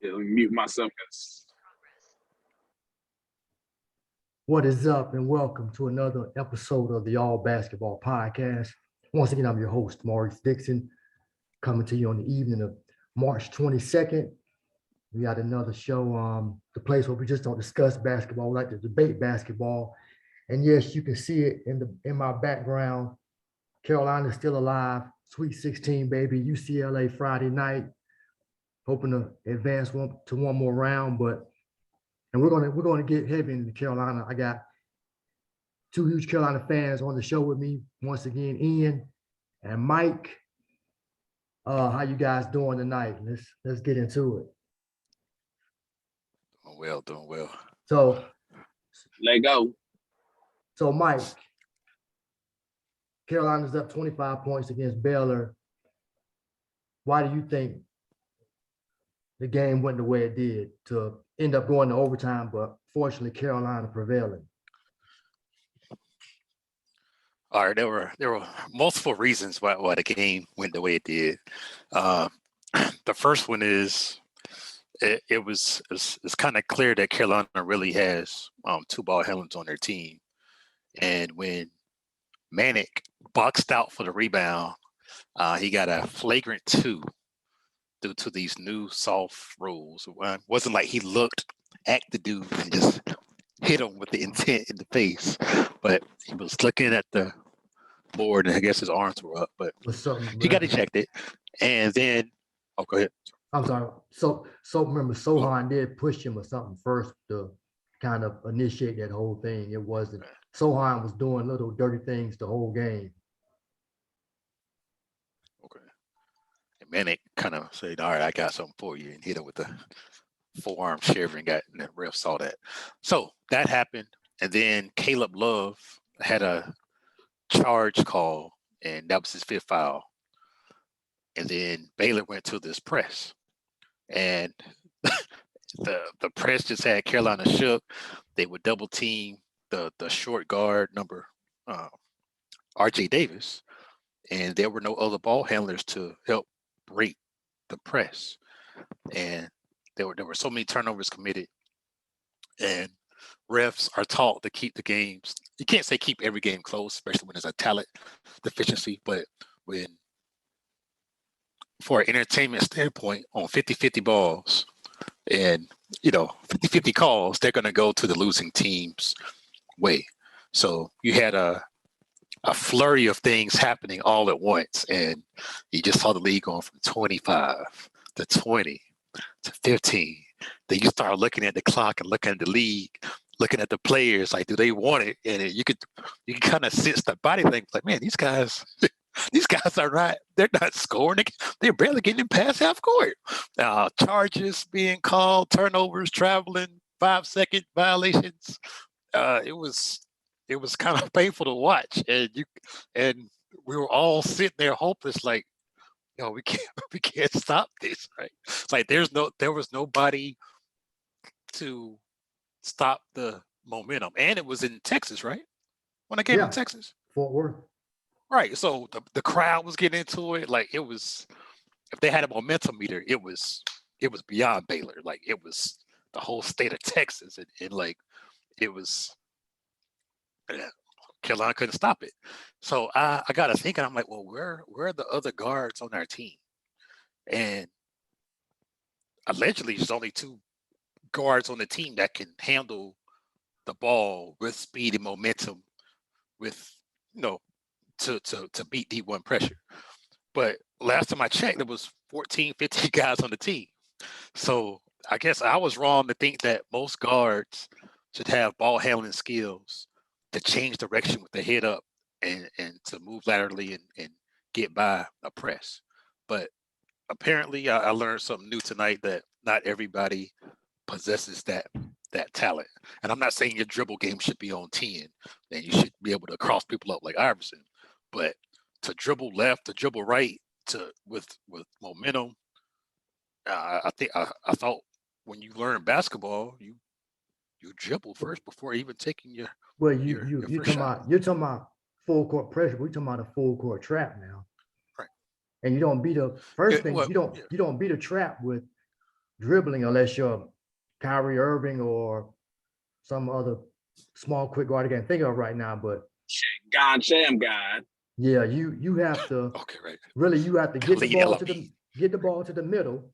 Let me mute myself. What is up, and welcome to another episode of the All Basketball Podcast. Once again, I'm your host, Maurice Dixon, coming to you on the evening of March 22nd. We got another show, the place where we just don't discuss basketball, we like to debate basketball. And yes, you can see it in my background. Carolina's still alive, Sweet 16, baby, UCLA Friday night. Hoping to advance to one more round, and we're gonna get heavy into Carolina. I got two huge Carolina fans on the show with me once again, Ian and Mike. How you guys doing tonight? Let's get into it. Doing well. So Let go. So Mike, Carolina's up 25 points against Baylor. Why do you think the game went the way it did to end up going to overtime, but fortunately Carolina prevailing? All right, there were multiple reasons why the game went the way it did. The first one is it's kind of clear that Carolina really has two ball handlers on their team, and when Manick boxed out for the rebound, he got a flagrant 2 due to these new soft rules. It wasn't like he looked at the dude and just hit him with the intent in the face, but he was looking at the board and I guess his arms were up, but he got ejected. And then, go ahead. I'm sorry. So remember, Sohan did push him or something first to kind of initiate that whole thing. It wasn't, Sohan was doing little dirty things the whole game. Okay. And Manick kind of said, all right, I got something for you, and hit him with the forearm shiver, and the ref saw that. So that happened. And then Caleb Love had a charge call, and that was his 5th foul. And then Baylor went to this press, and the press just had Carolina shook. They would double team the short guard number, RJ Davis, and there were no other ball handlers to help break the press. And there were so many turnovers committed, and refs are taught to keep the games. You can't say keep every game close, especially when there's a talent deficiency, but when, for an entertainment standpoint, on 50-50 balls and 50-50 calls, they're going to go to the losing team's way. So you had a flurry of things happening all at once, and you just saw the league going from 25 to 20 to 15. Then you start looking at the clock and looking at the league, looking at the players, like, do they want it? And you can kind of sense the body language, like, man, these guys are not, they're not scoring. They're barely getting past half court. Charges being called, turnovers, traveling, 5-second violations. It was kind of painful to watch, and we were all sitting there hopeless, like, we can't stop this, right? It's like there was nobody to stop the momentum, and it was in Texas, right? When I came in Texas, Fort Worth, right? So the crowd was getting into it. Like, it was, if they had a momentum meter, it was beyond Baylor. Like, it was the whole state of Texas, and like, it was. Carolina couldn't stop it. So I got to thinking, I'm like, well, where are the other guards on our team? And allegedly, there's only 2 guards on the team that can handle the ball with speed and momentum, with to beat D1 pressure. But last time I checked, there was 14, 15 guys on the team. So I guess I was wrong to think that most guards should have ball handling skills to change direction with the head up and to move laterally and get by a press. But apparently I learned something new tonight, that not everybody possesses that talent. And I'm not saying your dribble game should be on 10 and you should be able to cross people up like Iverson, but to dribble left, to dribble right, with momentum, I thought when you learn basketball, you dribble first before even taking your. Well, you're talking about full court pressure. We're talking about a full court trap now, right? And you don't beat a first thing. You don't beat a trap with dribbling unless you're Kyrie Irving or some other small quick guard I can't think of right now. But God Sham guy. yeah, you have to Okay, right. really you have to get the Lead ball element. to the middle.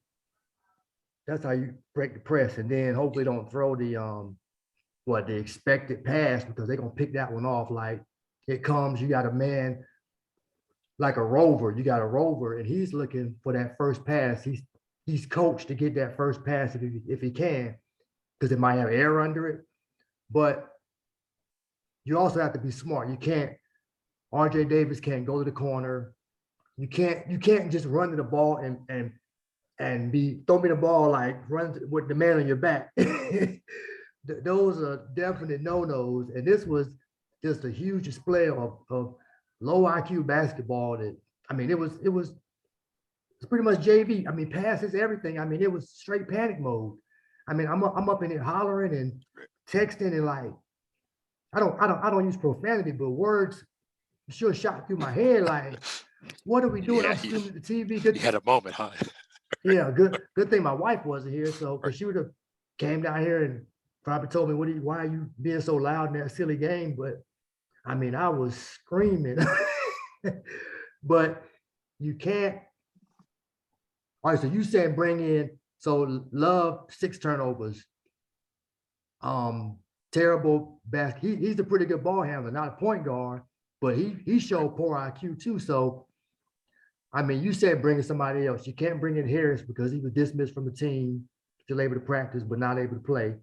That's how you break the press, and then hopefully don't throw the expected pass because they're gonna pick that one off. Like it comes, you got a man like a rover. You got a rover, and he's looking for that first pass. He's coached to get that first pass if he can, because it might have air under it. But you also have to be smart. You can't. RJ Davis can't go to the corner. You can't just run to the ball and be throw me the ball like run with the man on your back. Those are definite no-nos. And this was just a huge display of low IQ basketball. That I mean, it's pretty much JV. I mean, passes everything. I mean, it was straight panic mode. I mean, I'm up in it hollering and texting and like I don't use profanity, but words sure shot through my head like, what are we doing? Yeah, I'm screaming at the TV. Good, You had a moment, huh? yeah, good thing my wife wasn't here, so because she would have came down here and probably told me, why are you being so loud in that silly game? But I mean, I was screaming. But you can't. All right, so you said bring in Love 6 turnovers. Terrible basket. He's a pretty good ball handler, not a point guard, but he showed poor IQ too. So I mean, you said bringing somebody else. You can't bring in Harris because he was dismissed from the team, still able to practice but not able to play.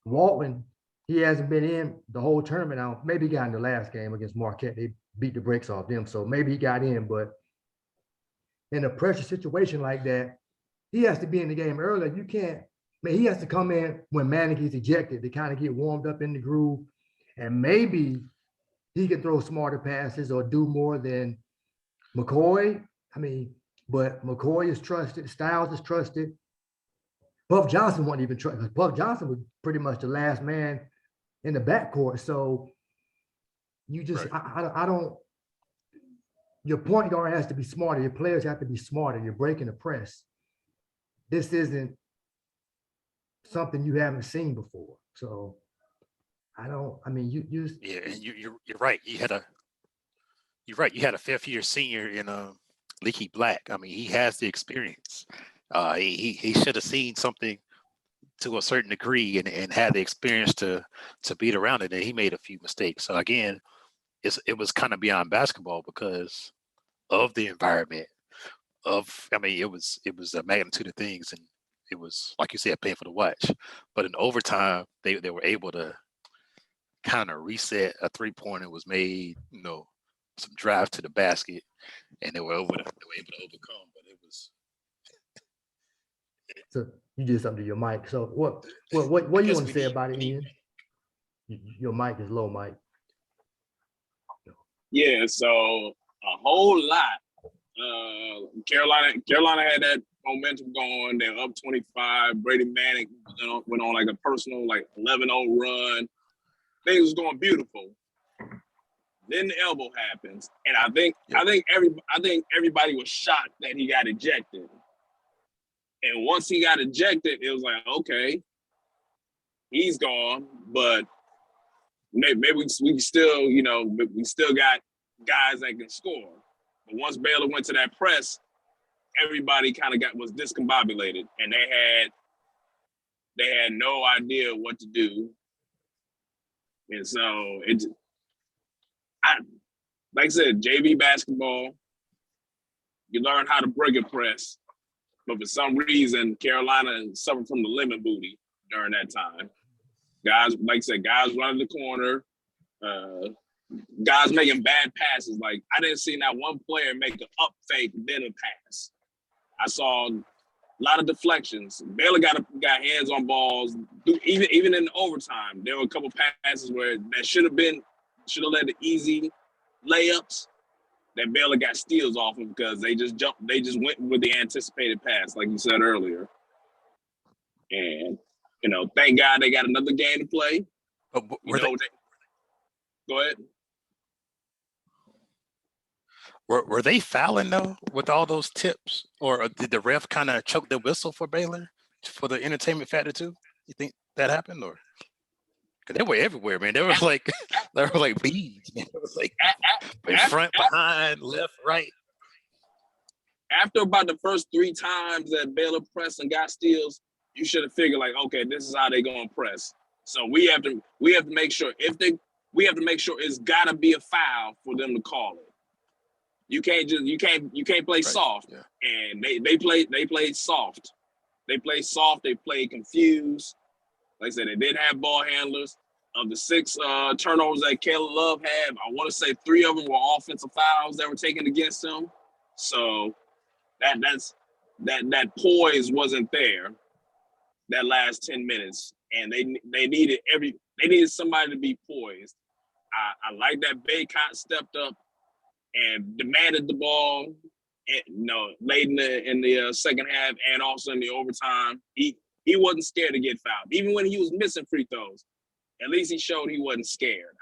Walton, he hasn't been in the whole tournament now. Maybe he got in the last game against Marquette. They beat the brakes off them, so maybe he got in. But in a pressure situation like that, he has to be in the game earlier. You can't. I mean, he has to come in when Manning gets ejected to kind of get warmed up in the groove, and maybe he can throw smarter passes or do more than McCoy. I mean, but McCoy is trusted. Styles is trusted. Puff Johnson wasn't even trusted. Puff Johnson was pretty much the last man in the backcourt. So you just, right. I don't. Your point guard has to be smarter. Your players have to be smarter. You're breaking the press. This isn't something you haven't seen before. So I don't. I mean, you. Yeah, and you're right. You're right. You had a fifth-year senior in Leaky Black. I mean, he has the experience. He should have seen something to a certain degree and had the experience to beat around it. And he made a few mistakes. So again, it was kind of beyond basketball because of the environment. It was a magnitude of things, and it was, like you said, painful to watch. But in overtime, they were able to kind of reset. A 3-pointer was made. Some drive to the basket, and they were able to overcome. But it was. So you did something to your mic. So what do you want to say about it, Ian? Your mic is low, Mike. Yeah, so a whole lot. Carolina had that momentum going. They're up 25. Brady Manick went on like a personal 11-0 run. Things was going beautiful. Then the elbow happens, and I think everybody was shocked that he got ejected. And once he got ejected, it was like, okay, he's gone, but maybe we still, we still got guys that can score. But once Baylor went to that press, everybody kind of was discombobulated, and they had no idea what to do. And so like I said, JV basketball, you learn how to break a press. But for some reason, Carolina suffered from the lemon booty during that time. Guys, like I said, guys running the corner, guys making bad passes. Like, I didn't see not one player make an up fake, then a pass. I saw a lot of deflections. Baylor got hands on balls. Even in overtime, there were a couple passes where that should have led to easy layups that Baylor got steals off of because they just went with the anticipated pass, like you said earlier. And, thank God they got another game to play. Go ahead. Were they fouling though with all those tips, or did the ref kind of choke the whistle for Baylor for the entertainment factor too? You think that happened, or because they were everywhere, man? They were like beads, man. It was like in front, behind, left, right. After about the first 3 times that Baylor pressed and got steals, you should have figured like, okay, this is how they're gonna press. So we have to make sure it's gotta be a foul for them to call it. You can't play soft. Yeah. And they played soft. They played soft, they played confused. Like I said, they did have ball handlers. Of the 6 turnovers that Caleb Love had, I want to say 3 of them were offensive fouls that were taken against him. So that poise wasn't there that last 10 minutes. And they needed somebody to be poised. I like that Baycott stepped up and demanded the ball, late in the second half and also in the overtime. He wasn't scared to get fouled, even when he was missing free throws. At least he showed he wasn't scared.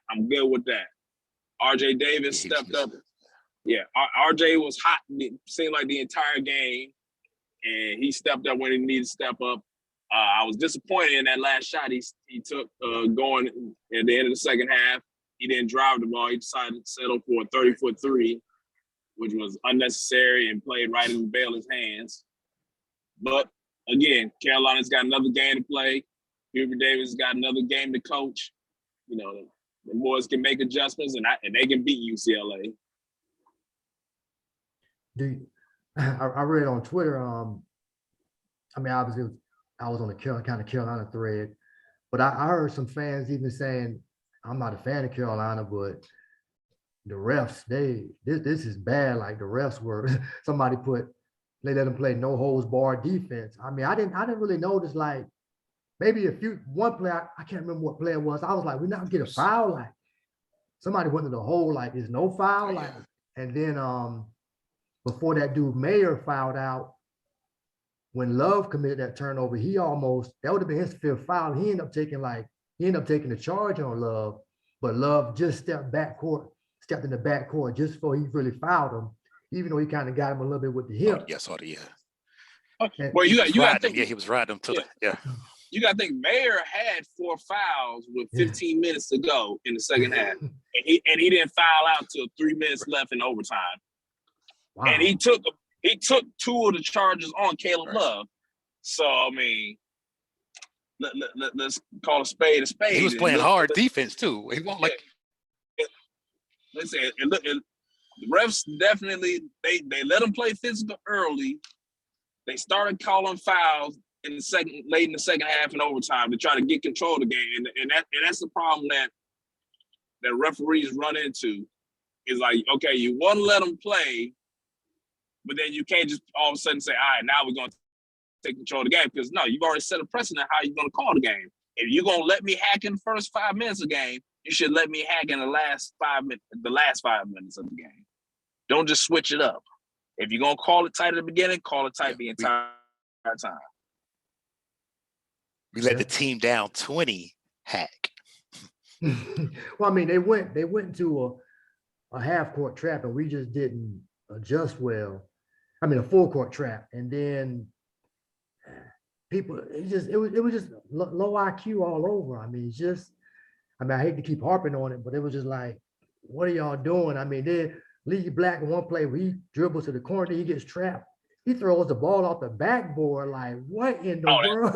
I'm good with that. RJ Davis stepped up. Yeah, RJ was hot. It seemed like the entire game, and he stepped up when he needed to step up. I was disappointed in that last shot he took going at the end of the second half. He didn't drive the ball. He decided to settle for a 30-foot three, which was unnecessary and played right in Baylor's hands. But again, Carolina's got another game to play. Hubert Davis got another game to coach. The boys can make adjustments and they can beat UCLA. I read on Twitter. Obviously, I was on the Carolina thread, but I heard some fans even saying, I'm not a fan of Carolina, but the refs, this is bad. Like the refs were, they let them play no holds barred defense. I didn't really notice, like maybe one player, I can't remember what player it was. I was like, we're not gonna get a foul. Like somebody went to the hole, like there's no foul. Like, and then before that dude Mayer fouled out, when Love committed that turnover, that would have been his 5th foul. He ended up taking the charge on Love, but Love just stepped in the backcourt just before he really fouled him, even though he kind of got him a little bit with the hip. Well, you got to think. Yeah, he was riding him to the. You got to think Mayer had 4 fouls with 15 minutes to go in the second half, and he didn't foul out till 3 minutes left in overtime. Wow. And he took 2 of the charges on Caleb Love. So let's call a spade a spade. He was playing hard defense too. He won't Let's say the refs definitely they let him play physical early. They started calling fouls late in the second half and overtime to try to get control of the game, and that's the problem that referees run into. Is like, okay, you want to let them play, but then you can't just all of a sudden say, all right, now we're going to take control of the game, because no, you've already set a precedent how you're going to call the game. If you're going to let me hack in the first 5 minutes of the game, you should let me hack in the last 5 minutes of the game. Don't just switch it up. If you're going to call it tight at the beginning, call it tight the entire time. We let the team down 20 hack. Well, they went into a half court trap, and we just didn't adjust well. A full court trap, and then people, it was just low IQ all over. I hate to keep harping on it, but it was just like, what are y'all doing? Then Lee Black in one play where he dribbles to the corner, he gets trapped. He throws the ball off the backboard. Like, what in the world?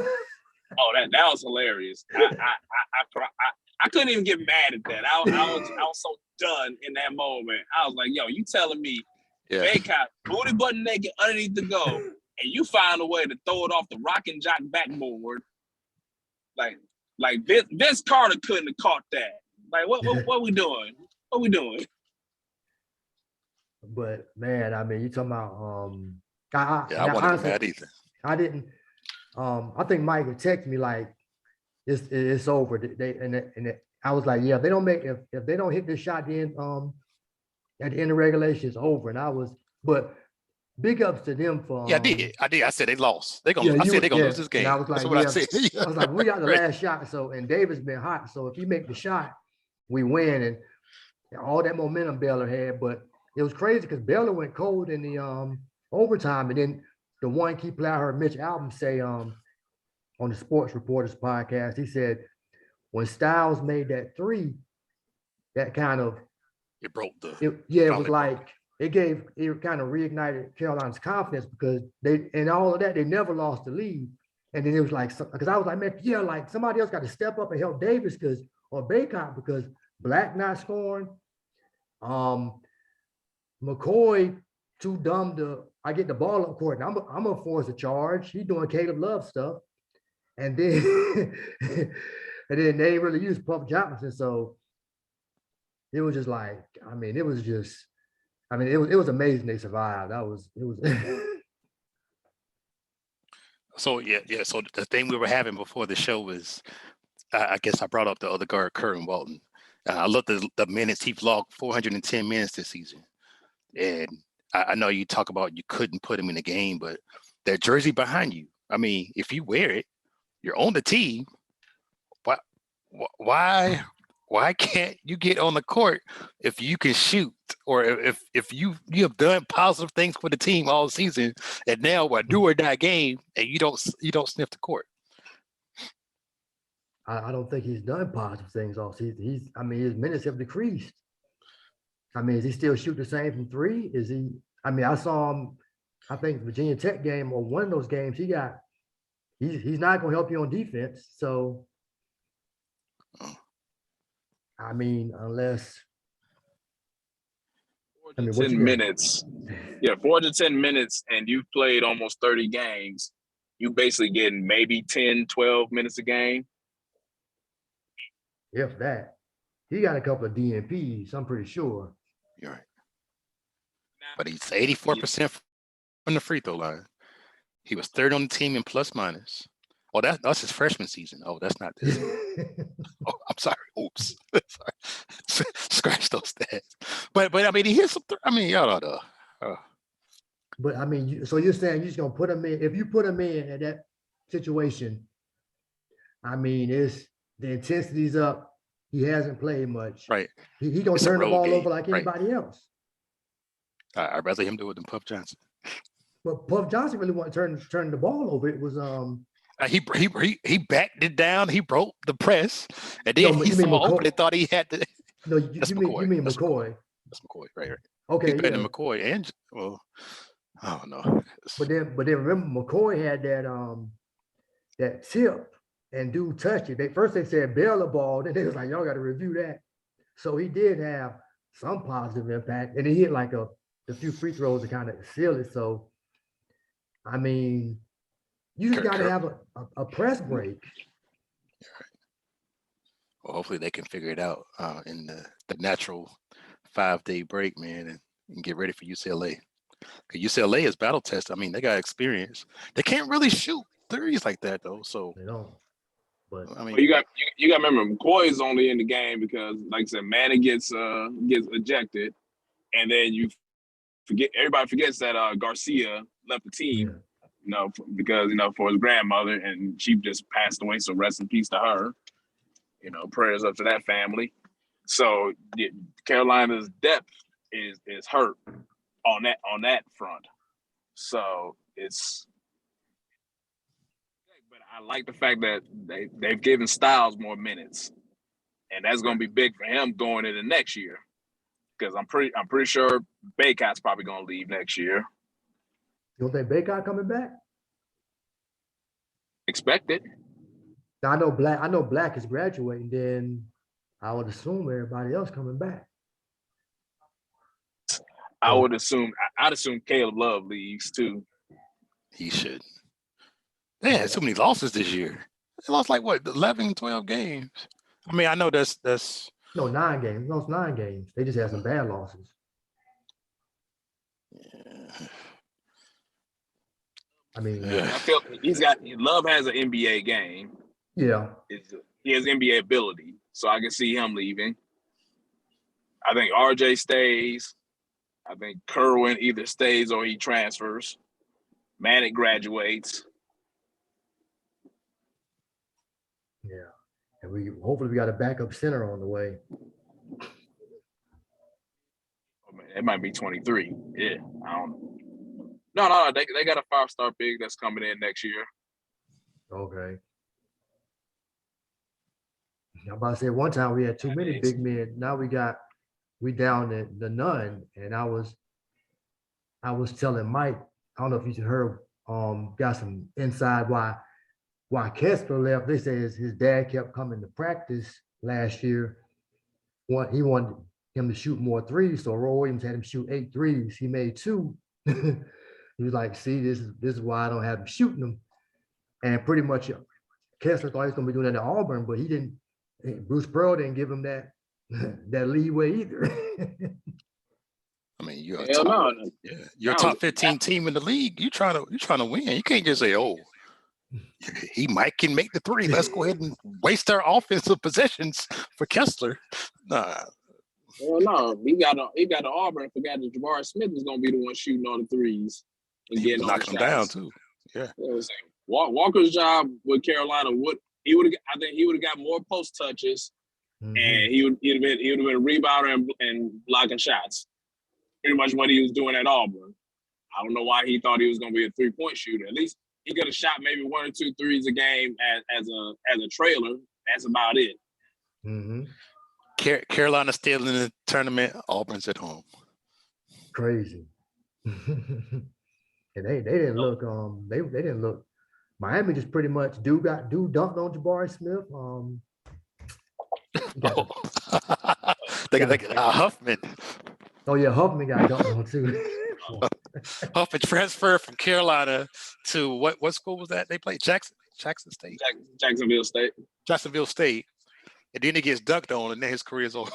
That was hilarious. I couldn't even get mad at that. I was so done in that moment. I was like, yo, you telling me Baycott booty button naked underneath the goal, and you found a way to throw it off the rock and jock backboard? Like Vince Carter couldn't have caught that. Like, what we doing? What we doing? But man, you talking about I wasn't mad either. I didn't. I think Mike would text me like, it's over. I was like, yeah, if they don't hit this shot then at the end of regulation, it's over. But big ups to them for I did. I said they lost. I said they're gonna lose this game. And I was like, that's what I said. I was like, we got the last shot. So, and Davis been hot. So if you make the shot, we win. And all that momentum Baylor had, but it was crazy because Baylor went cold in the overtime, and then the one key player I heard Mitch Albom say on the Sports Reporters podcast, he said when Styles made that three, that kind of It broke the. it was like it kind of reignited Carolina's confidence because they and all of that they never lost the lead. And then it was like, because I was like, man, yeah, like somebody else got to step up and help Davis or Baycott because Black not scoring. McCoy too dumb to. I get the ball up court. And I'm gonna force a charge. He's doing Caleb Love stuff, and then and then they really used Puff Johnson. So it was just like, I mean, it was amazing they survived. It was. So yeah. So the thing we were having before the show was, I guess I brought up the other guard, Curran Walton. I looked at the minutes. He logged 410 minutes this season, and I know you talk about you couldn't put him in the game, but that jersey behind you. I mean, if you wear it, you're on the team. Why can't you get on the court if you can shoot, or if you have done positive things for the team all season, and now a do or die game and you don't sniff the court? I don't think he's done positive things all season. His minutes have decreased. I mean, is he still shoot the same from three? Is he? I mean, I saw him. I think Virginia Tech game or one of those games he's not going to help you on defense. So, I mean, unless 4 to 10 minutes. Yeah, 4 to 10 minutes, and you've played almost 30 games. You basically getting maybe 10, 12 minutes a game. If that. He got a couple of DNPs, I'm pretty sure. You're right. But he's 84% from the free throw line. He was third on the team in plus minus. Oh, that's his freshman season. Oh, that's not this. Oh, I'm sorry. Oops. Sorry. Scratch those stats. But I mean, he hit some. Y'all know. But I mean, so you're saying you're just gonna put him in? If you put him in that situation, I mean, the intensity's up. He hasn't played much. Right. He gonna turn the ball over like anybody else. I'd rather him do it than Puff Johnson. But Puff Johnson really wasn't turning the ball over. It was he backed it down. He broke the press, and then he saw open and thought he had to. No, you mean McCoy. That's McCoy, right? Okay, he's better than McCoy, and I don't know. But then remember McCoy had that tip, and dude touched it. First they said Baylor ball, then they was like, y'all got to review that. So he did have some positive impact, and he hit like the few free throws to kind of seal it. So, I mean, you just got to have a press break. Well, hopefully they can figure it out in the natural 5-day break, man, and get ready for UCLA. Because UCLA is battle test. I mean, they got experience. They can't really shoot threes like that though. So they don't. But I mean, you got to remember McCoy is only in the game because, like I said, Manning gets ejected, and then everybody forgets that Garcia left the team. Yeah. Because for his grandmother, and she just passed away. So rest in peace to her. Prayers up to that family. So Carolina's depth is hurt on that front. So it's. But I like the fact that they've given Styles more minutes, and that's going to be big for him going into next year. Because I'm pretty sure Baycott's probably going to leave next year. You don't think Baycott coming back? Expected. I know Black is graduating. Then I would assume everybody else coming back. I'd assume Caleb Love leaves too. He should. They had so many losses this year. They lost like what, 11, 12 games. I mean, I know that's no 9 games. Lost 9 games. They just had some bad losses. Yeah. I mean, I feel Love has an NBA game. Yeah. He has NBA ability, so I can see him leaving. I think RJ stays. I think Kerwin either stays or he transfers. Manic graduates. Yeah. And hopefully we got a backup center on the way. It might be 23. Yeah, I don't know. No. They got a 5-star big that's coming in next year. Okay. I'm about to say one time we had too many big men. Now we down at the none. And I was telling Mike, I don't know if you heard, got some inside why Kessler left. They say his dad kept coming to practice last year. He wanted him to shoot more threes, so Roy Williams had him shoot 8 threes. He made 2. He was like, "See, this is why I don't have him shooting them." And pretty much, Kessler thought he was going to be doing that at Auburn, but he didn't. Bruce Pearl didn't give him that leeway either. I mean, you're a top 15 team in the league. You're trying to win. You can't just say, "Oh, he might can make the 3. Let's go ahead and waste our offensive possessions for Kessler." Nah. Well, no, he got to Auburn. Forgot that Jabari Smith was going to be the one shooting all the threes and He getting was all the knocking shots. them down too. Yeah. You know what I'm saying? Walker's job with Carolina he would have got more post touches, and he'd have been a rebounder and blocking shots. Pretty much what he was doing at Auburn. I don't know why he thought he was going to be a 3-point shooter. At least he could have shot maybe 1 or 2 threes a game as a trailer. That's about it. Mm-hmm. Carolina still in the tournament. Auburn's at home. Crazy. And they didn't look. They didn't look. Miami just pretty much dunked on Jabari Smith. They got Huffman. Oh yeah, Huffman got dunked on too. Huffman transferred from Carolina to what school was that? They played Jackson State. Jacksonville State. And then he gets dunked on, and then his career's over.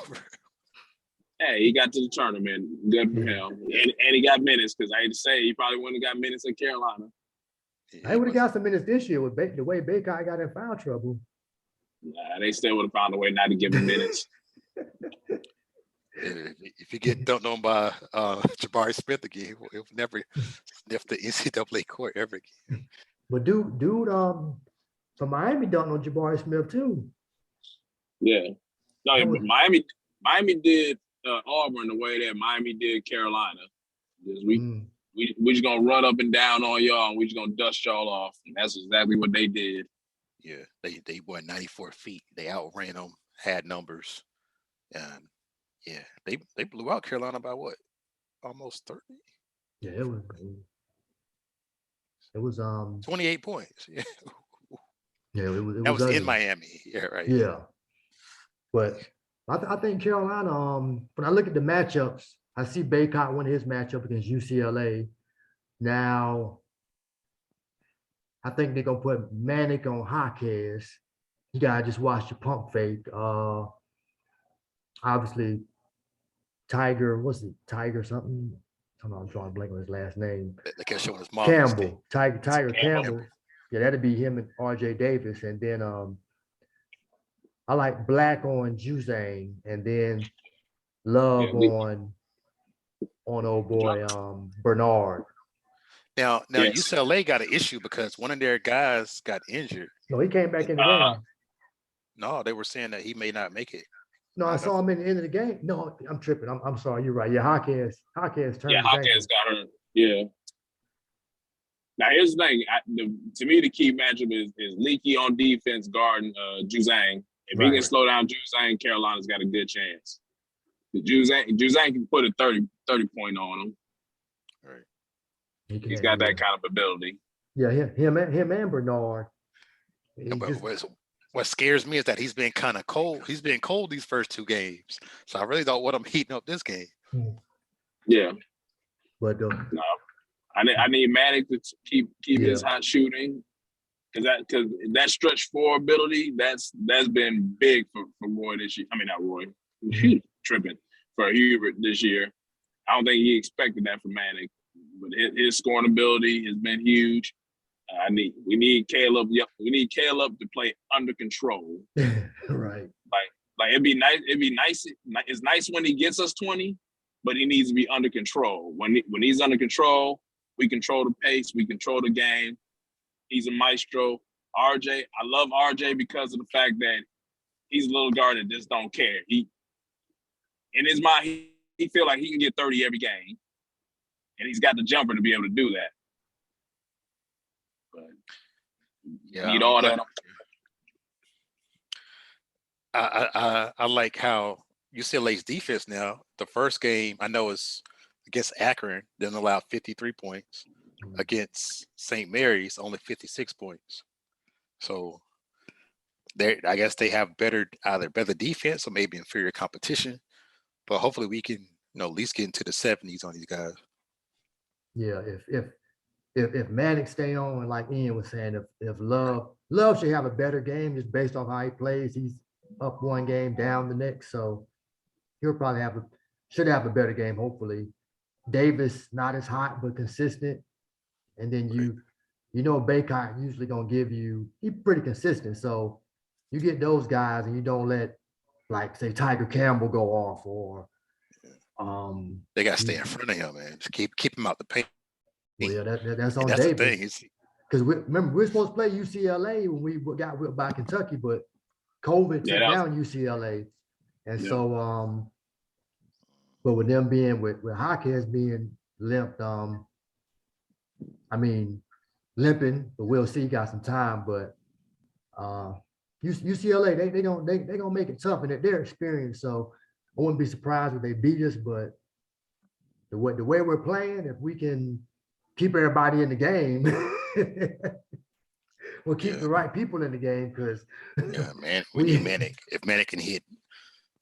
Hey, he got to the tournament. Good for him. And he got minutes, because I hate to say he probably wouldn't have got minutes at Carolina. I would have got some minutes this year with the way Baker got in foul trouble. Nah, they still would have found a way not to give him minutes. If you get dunked on by Jabari Smith again, he'll never sniff the NCAA court ever again. But dude, from Miami dunked on Jabari Smith too. Yeah. No, Miami did Auburn the way that Miami did Carolina. We just gonna run up and down on y'all, and we just gonna dust y'all off. And that's exactly what they did. Yeah, they won 94 feet. They outran them, had numbers, and yeah, they blew out Carolina by what? Almost 30. Yeah, it was 28 points. Yeah. Yeah, it was. That was in Miami. Yeah, right. Yeah, but I think Carolina. When I look at the matchups, I see Baycott win his matchup against UCLA. Now, I think they're gonna put Manic on Jaquez. You gotta just watch the pump fake. Obviously, Tiger. What's it? Tiger something. I'm drawing a blank on his last name. They kept showing his mom. Campbell. Tiger Campbell. Yeah, that'd be him and RJ Davis, and then I like Black on Juzang, and then Love on old boy Bernard. Now UCLA got an issue because one of their guys got injured. No, he came back in the game. No, they were saying that he may not make it. No, I saw him in the end of the game. No, I'm tripping. I'm sorry. You're right. Yeah, Jaquez turned. Yeah, Jaquez got hurt. Yeah. Now here's the thing. To me, the key matchup is Leaky on defense guarding Juzang. If he can slow down Juzang, Carolina's got a good chance. Juzang can put a 30 point on him. Right. He's got that kind of ability. Yeah, him and Bernard. What scares me is that he's been kind of cold. He's been cold these first 2 games. So I really don't want him heating up this game. Yeah. But no. I need Manic to keep his hot shooting. Because that stretch 4 ability, that's been big for Roy this year. I mean, not Roy. Tripping for Hubert this year. I don't think he expected that from Manic, but his scoring ability has been huge. We need Caleb. We need Caleb to play under control. Right. Like it'd be nice. It's nice when he gets us 20, but he needs to be under control. When he's under control, we control the pace. We control the game. He's a maestro. RJ, I love RJ because of the fact that he's a little guard that just don't care. In his mind, feel like he can get 30 every game, and he's got the jumper to be able to do that. But need all that. I like how UCLA's defense now. The first game I know is against Akron, didn't allow 53 points. Against St. Mary's, only 56 points. So I guess they have either better defense or maybe inferior competition. But hopefully we can, at least get into the 70s on these guys. Yeah, if Manic stay on, and like Ian was saying, if Love should have a better game just based off how he plays. He's up one game, down the next, so he'll probably should have a better game. Hopefully, Davis not as hot but consistent, and then Baycott usually gonna give you. He's pretty consistent, so you get those guys and you don't let, like, say, Tiger Campbell go off, or they gotta stay in front of him, man. Just keep him out the paint. Well, yeah, that's on that's Davis. Because remember, we're supposed to play UCLA when we got whipped by Kentucky, but COVID took down UCLA. And so, but with them being, with Jaquez being limped, limping, but we'll see, got some time. But UCLA, they gonna make it tough, and they're experienced. So I wouldn't be surprised if they beat us, but the way we're playing, if we can keep everybody in the game, we'll keep the right people in the game, because man, we need Manic. If Manic can hit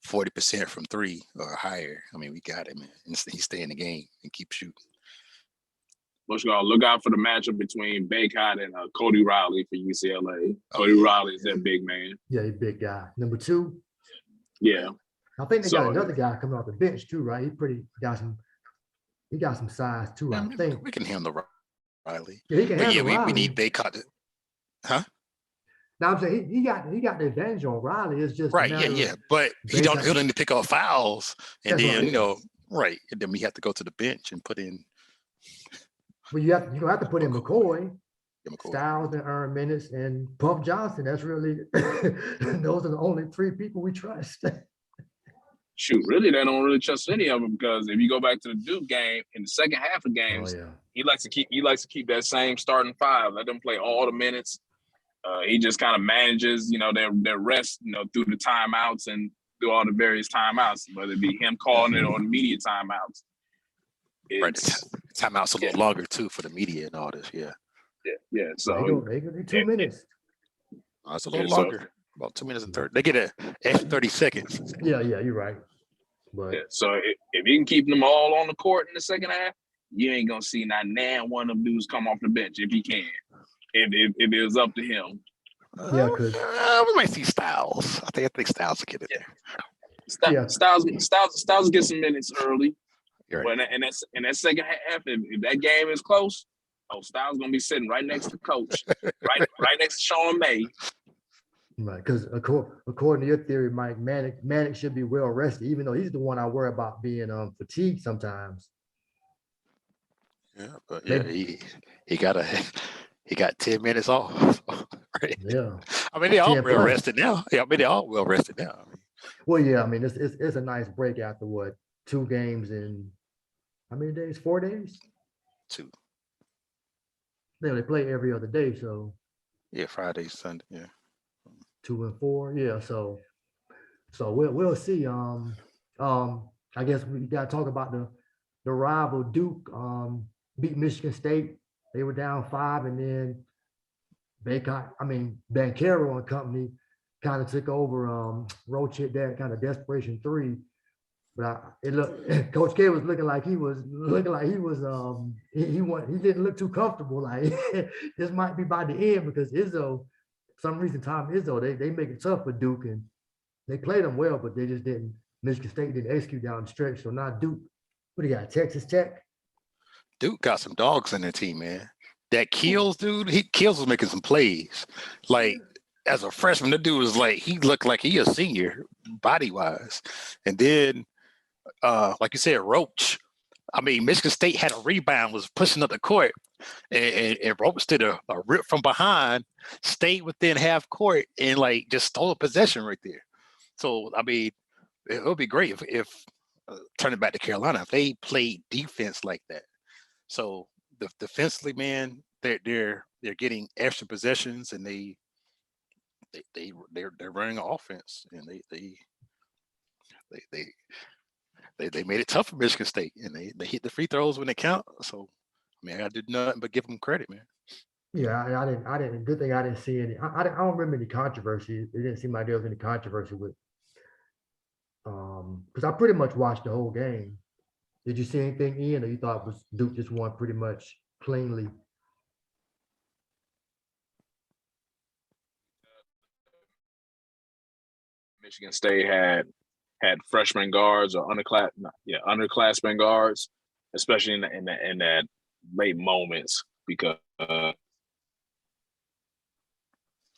40% from three or higher, we got it, man. And he stay in the game and keep shooting. Let's go. Look out for the matchup between Baycott and Cody Riley for UCLA. Cody Riley is that big man. Yeah, he's a big guy. Number 2. Yeah. I think they got another guy coming off the bench too, right? He got some size too. I think we can handle Riley. Yeah, he can handle Riley. We need Baycott. Huh? Now I'm saying he got the advantage on Riley. It's just right. Yeah. But he'll need to pick up fouls, and then right, and then we have to go to the bench and put in. Well, you have to put in McCoy. Styles and earn minutes, and Puff Johnson. That's really those are the only 3 people we trust. Shoot, really, they don't really trust any of them, because if you go back to the Duke game, in the second half of games, he likes to keep that same starting 5. Let them play all the minutes. He just kind of manages, their rest, through the timeouts and through all the various timeouts, whether it be him calling it or the media timeouts. Right, the timeouts a little longer too for the media and all this. Yeah. Yeah. So they do 2 minutes. It's a little longer. About 2 minutes and 30. They get an extra 30 seconds. Yeah, you're right. But so if you can keep them all on the court in the second half, you ain't gonna see not one of them dudes come off the bench if he can. If it was up to him. Yeah, because we might see Styles. I think Styles will get it there. Styles get some minutes early. Right. But in that second half, if that game is close, Styles gonna be sitting right next to Coach, right next to Sean May. Right, because according to your theory, Mike, Manic should be well rested, even though he's the one I worry about being fatigued sometimes. Yeah, but he got 10 minutes off. Right? Yeah, they all well rested now. Yeah, they all well rested now. Well, yeah, it's a nice break after 2 games in how many days? 4 days? 2. They play every other day, so Friday, Sunday, 2 and 4, so we'll see. I guess we got to talk about the rival Duke. Beat Michigan State. They were down 5, and then Banchero and company kind of took over. Roach hit that kind of desperation 3, but Coach K was looking like he didn't look too comfortable. Like this might be by the end, because Izzo. Some reason Tom Izzo, they make it tough for Duke, and they played them well, but they just didn't. Michigan State didn't execute down the stretch. So now Duke, what do you got? Texas Tech? Duke got some dogs in their team, man. That Keels dude, Keels was making some plays. Like as a freshman, the dude was he looked like he a senior body wise. And then, like you said, Roach. Michigan State had a rebound, was pushing up the court, and Roach did a rip from behind, stayed within half court, and just stole a possession right there. So it would be great if turn it back to Carolina. If they played defense like that, so the defensively, man, they're getting extra possessions, and they're running an offense, and they made it tough for Michigan State, and they hit the free throws when they count. So, I mean, I did nothing but give them credit, man. Yeah, I didn't. Good thing I didn't see any. I don't remember any controversy. It didn't seem like there was any controversy with. Because I pretty much watched the whole game. Did you see anything, Ian, or you thought was Duke just won pretty much cleanly? Michigan State had freshman guards or underclassmen guards, especially in that late moments, because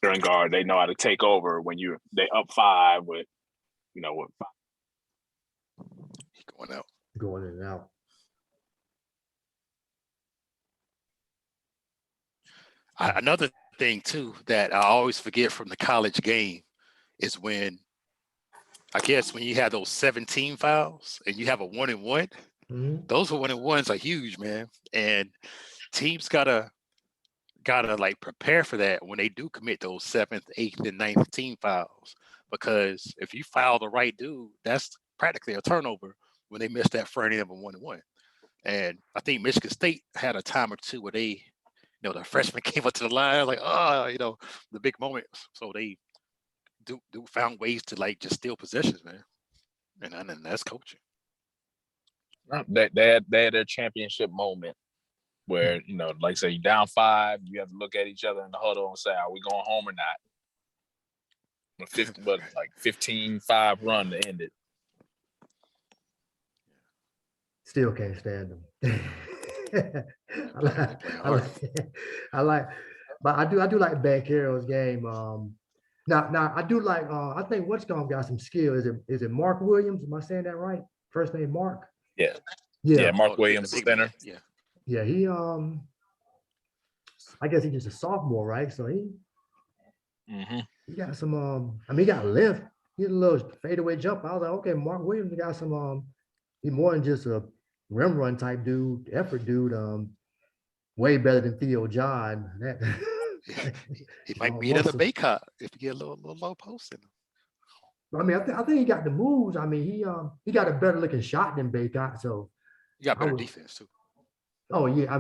during guard they know how to take over when they up 5 with 5. Going out. Going in and out. Another thing too that I always forget from the college game is when you have those 17 fouls and you have a 1-and-1, those 1-and-1s are huge, man. And teams gotta like prepare for that when they do commit those 7th, 8th, and 9th team fouls. Because if you foul the right dude, that's practically a turnover when they miss that front end of a 1-and-1. And I think Michigan State had a time or two where they, the freshman came up to the line like, the big moments. So they do found ways to like just steal possessions, man. And that's coaching. They had their championship moment where, like say you're down 5, you have to look at each other in the huddle and say, are we going home or not? 15-5 run to end it. Still can't stand them. I like, but I do like Banchero's game. Now I do like. I think what's going got some skill. Is it Mark Williams? Am I saying that right? First name Mark. Yeah. Mark Williams, center. Yeah. He I guess he's just a sophomore, right? So he got some. He got length. He had a little fadeaway jump. I was like, okay, Mark Williams got some. He's more than just a rim run type dude, effort dude. Way better than Theo John. He might be another Baycott if you get a little low post in him. I think he got the moves. He got a better looking shot than Baycott. So you got better defense too. Oh yeah,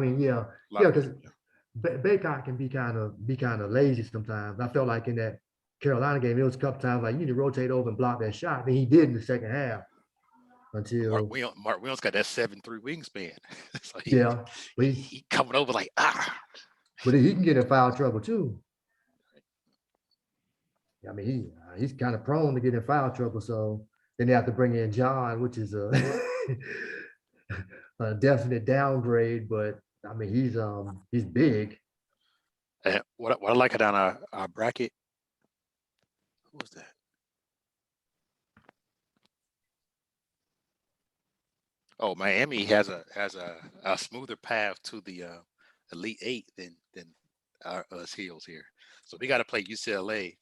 because Baycott can be kind of lazy sometimes. I felt like in that Carolina game, it was a couple times like you need to rotate over and block that shot. And he did in the second half. Until Mark Williams got that 7'3" wingspan. So he coming over like But he can get in foul trouble too. He's kind of prone to get in foul trouble. So then they have to bring in John, which is a definite downgrade. But he's big. And what I like it on our bracket. Who was that? Oh, Miami has a smoother path to the Elite 8 than us Heels here. So we got to play UCLA,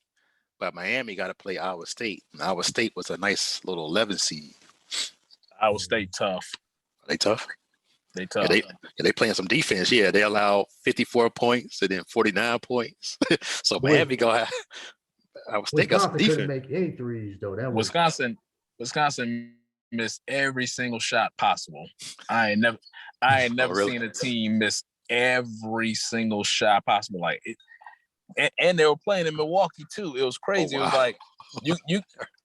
but Miami got to play Iowa State. And Iowa State was a nice little 11 seed. Iowa State tough. Are they tough? They tough. Yeah, they playing some defense. Yeah, they allow 54 points and then 49 points. So Miami go have Iowa State got some defense. Couldn't make any threes though. That was Wisconsin missed every single shot possible. I ain't never seen a team miss every single shot possible. Like it, and they were playing in Milwaukee too. It was crazy. Oh, wow. It was like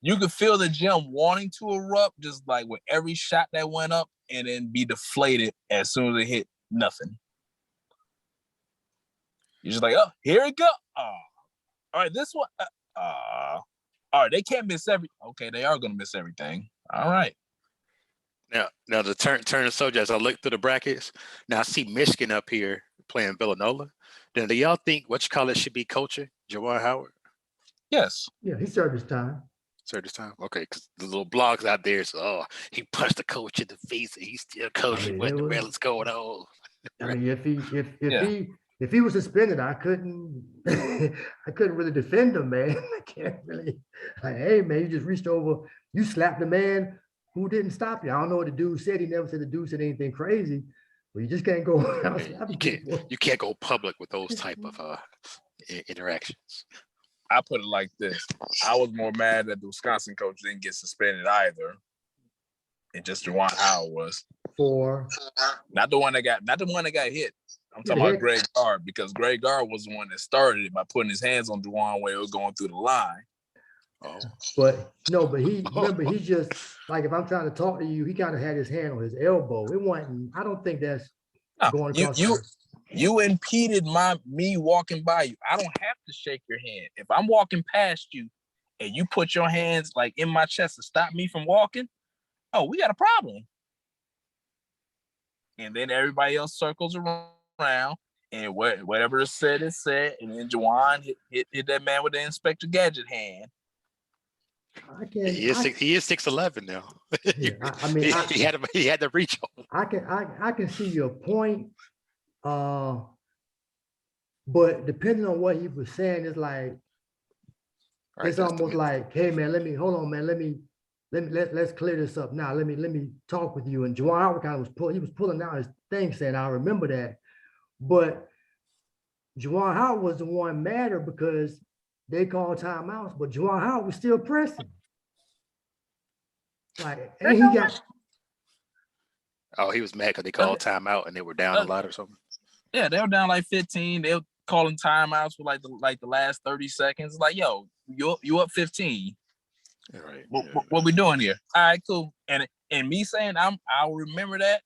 you could feel the gym wanting to erupt, just like with every shot that went up, and then be deflated as soon as it hit nothing. You're just like, oh, here it go. Oh, all right, this one. All right, they can't miss okay, they are gonna miss everything. All right. Now the turn of soldier, as I look through the brackets, now I see Michigan up here playing Villanova. Then do y'all think should be coaching Juwan Howard? Yes. Yeah, he served his time. Okay, because the little blogs out there, so he punched the coach in the face and he's still coaching. What the hell is going on? If he was suspended, I couldn't really defend him, man. I can't really. Like, hey, man, you just reached over, you slapped the man who didn't stop you? I don't know what the dude said. He never said the dude said anything crazy, but you just can't go around slapping people. You can't go public with those type of interactions. I put it like this: I was more mad that the Wisconsin coach didn't get suspended either, and just Juwan Howard was For not the one that got hit. I'm talking about Greg Gard, because Greg Gard was the one that started it by putting his hands on Juwan when it was going through the line. Oh, but he just like, if I'm trying to talk to you, he kind of had his hand on his elbow. It wasn't. I don't think that's going across. You impeded me walking by you. I don't have to shake your hand. If I'm walking past you and you put your hands like in my chest to stop me from walking, oh, we got a problem. And then everybody else circles around, and whatever is said is said. And then Juwan hit that man with the Inspector Gadget hand. He is 6'11" now. Yeah, he had to reach on. I can see your point. But depending on what he was saying, it's like, right, it's almost like, hey man, let's clear this up now. Let me talk with you. And Juwan Howard kind of was pulling out his thing, saying, I remember that. But Juwan Howard was the one madder because they called timeouts, but Juwan Howard was still pressing. Like, and he got. Oh, he was mad because they called timeout and they were down a lot or something. Yeah, they were down like 15. They were calling timeouts for like the last 30 seconds. Like, yo, you up 15. Right. What we doing here? All right, cool. And me saying I'll remember that.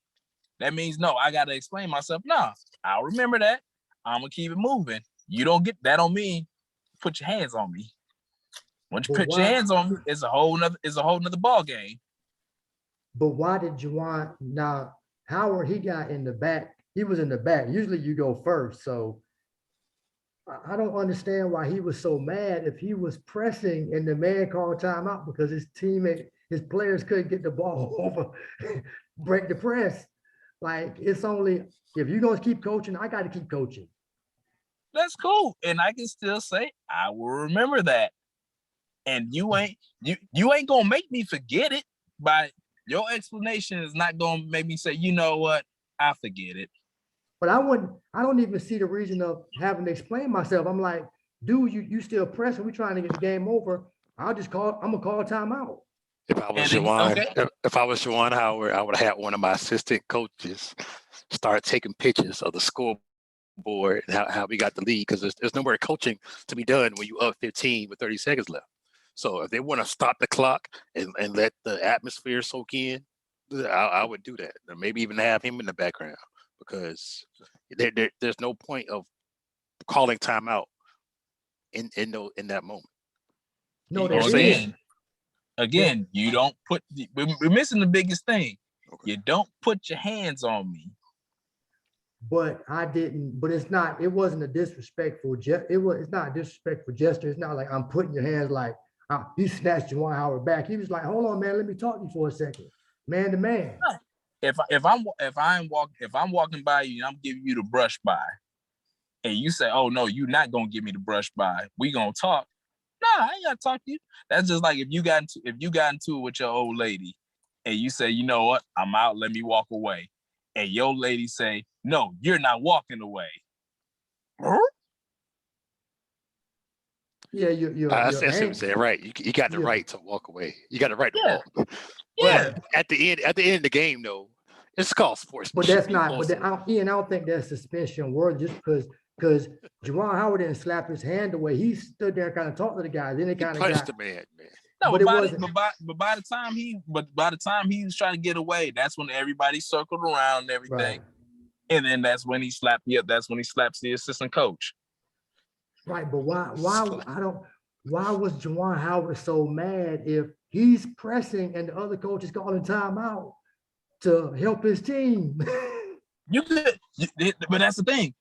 That means no, I gotta explain myself. Nah, I'll remember that. I'm gonna keep it moving. You don't get that on me. Put your hands on me. Once you put your hands on me, it's a whole nother ball game. But why did Juwan? Now Howard, he got in the back. He was in the back. Usually you go first. So I don't understand why he was so mad if he was pressing and the man called timeout because his players couldn't get the ball over, break the press. Like, it's only, if you're going to keep coaching, I got to keep coaching. That's cool. And I can still say, I will remember that. And you ain't going to make me forget it. By your explanation is not going to make me say, you know what, I forget it. But I don't even see the reason of having to explain myself. I'm like, dude, you still pressing. We're trying to get the game over. I'm going to call a timeout. If I was Juwan Howard, I would have had one of my assistant coaches start taking pictures of the scoreboard and how we got the lead, because there's no more coaching to be done when you up 15 with 30 seconds left. So if they want to stop the clock and let the atmosphere soak in, I would do that. Or maybe even have him in the background, because there's no point of calling timeout in that moment. No, they're saying. Again, you don't put. We're missing the biggest thing. Okay. You don't put your hands on me. But I didn't. But it's not. It wasn't a disrespectful. It's not a disrespectful gesture. It's not like I'm putting your hands like he snatched Juwan Howard back. He was like, "Hold on, man. Let me talk to you for a second, man to man." If I'm walking by you and I'm giving you the brush by, and you say, "Oh no, you're not gonna give me the brush by. We gonna talk." Nah, I ain't gotta talk to you. That's just like if you got into it with your old lady and you say, you know what, I'm out, let me walk away. And your lady say, no, you're not walking away. Huh? Yeah, I saying right. You got the right to walk away. You got the right to walk. Yeah. But at the end of the game, though, it's called sports. But that's not. But I don't think that's suspension word, just because Juwan Howard didn't slap his hand away. He stood there and kind of talked to the guy. Then it kind of punched the man. No, but by the time he was trying to get away, that's when everybody circled around and everything. Right. And then that's when he slapped that's when he slaps the assistant coach. Right, but why was Juwan Howard so mad if he's pressing and the other coach is calling timeout to help his team? But that's the thing.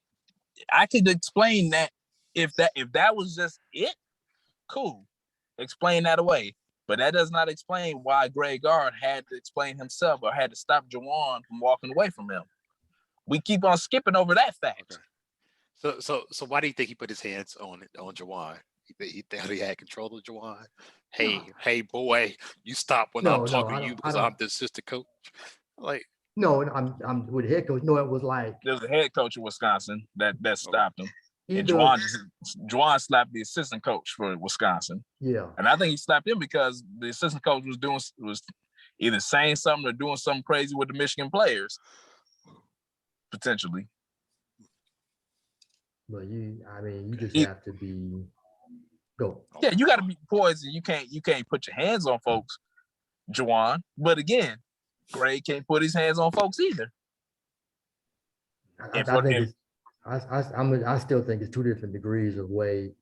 I could explain that if that was just it, cool. Explain that away. But that does not explain why Greg Gard had to explain himself or had to stop Juwan from walking away from him. We keep on skipping over that fact. Okay. So why do you think he put his hands on Juwan? He thought he had control of Juwan. Hey, boy, you stop when I'm talking to you because I'm the assistant coach. Like, no, I'm with the head coach. No, it was like there's a head coach in Wisconsin that stopped him. And either, Juwan slapped the assistant coach for Wisconsin. yeah. And I think he slapped him because the assistant coach was either saying something or doing something crazy with the Michigan players, potentially. But you just have to be go. Yeah, you got to be poised, and you can't put your hands on folks, Juwan. But again, Greg can't put his hands on folks either. I still think it's two different degrees of the way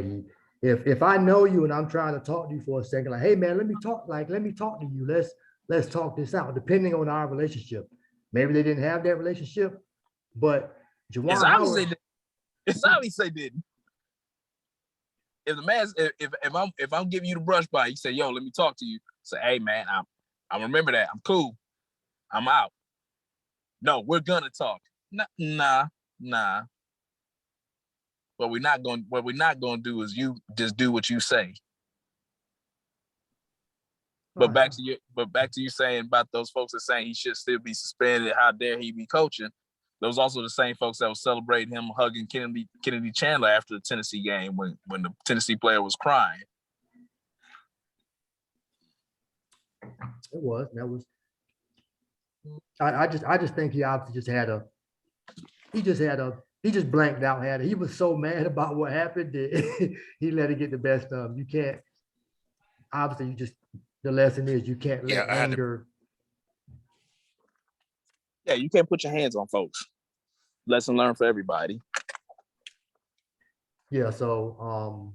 he. If I know you and I'm trying to talk to you for a second, like, hey man, let me talk to you. Let's talk this out. Depending on our relationship, maybe they didn't have that relationship, but Juwan, it's obvious they didn't. If the man, if I'm giving you the brush by, you say, yo, let me talk to you. Say, hey man, I remember that. I'm cool. I'm out. No, we're gonna talk. Nah. What we're not gonna do is you just do what you say. But back to you saying about those folks that saying he should still be suspended. How dare he be coaching? Those also the same folks that were celebrating him hugging Kennedy Chandler after the Tennessee game when the Tennessee player was crying. It was. That was. I just think he obviously he just blanked out. He was so mad about what happened that he let it get the best of him. You can't. Obviously, the lesson is you can't let anger. Yeah, you can't put your hands on folks. Lesson learned for everybody. Yeah. So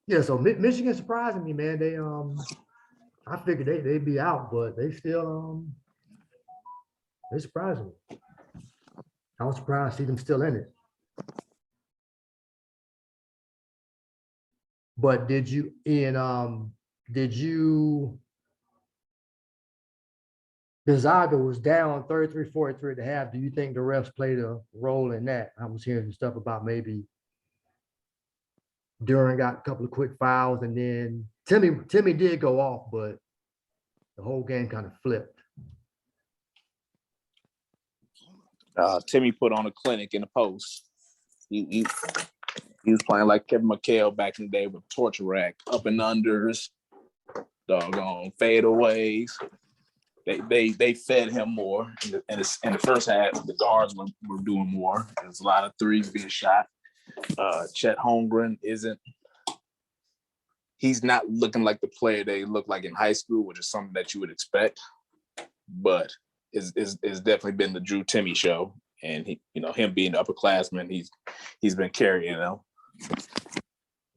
Michigan surprising me, man. They I figured they'd be out, but they still they surprised me. I was surprised to see them still in it. But Gonzaga was down 33-43 at the half. Do you think the refs played a role in that? I was hearing some stuff about maybe Duran got a couple of quick fouls, and then Timmy did go off, but the whole game kind of flipped. Timmy put on a clinic in the post. He was playing like Kevin McHale back in the day with torture rack, up and unders, doggone fadeaways. They fed him more in the first half. The guards were doing more. There's a lot of threes being shot. Chet Holmgren he's not looking like the player they looked like in high school, which is something that you would expect. But it's definitely been the Drew Timmy show, and him being the upperclassman, he's been carrying them.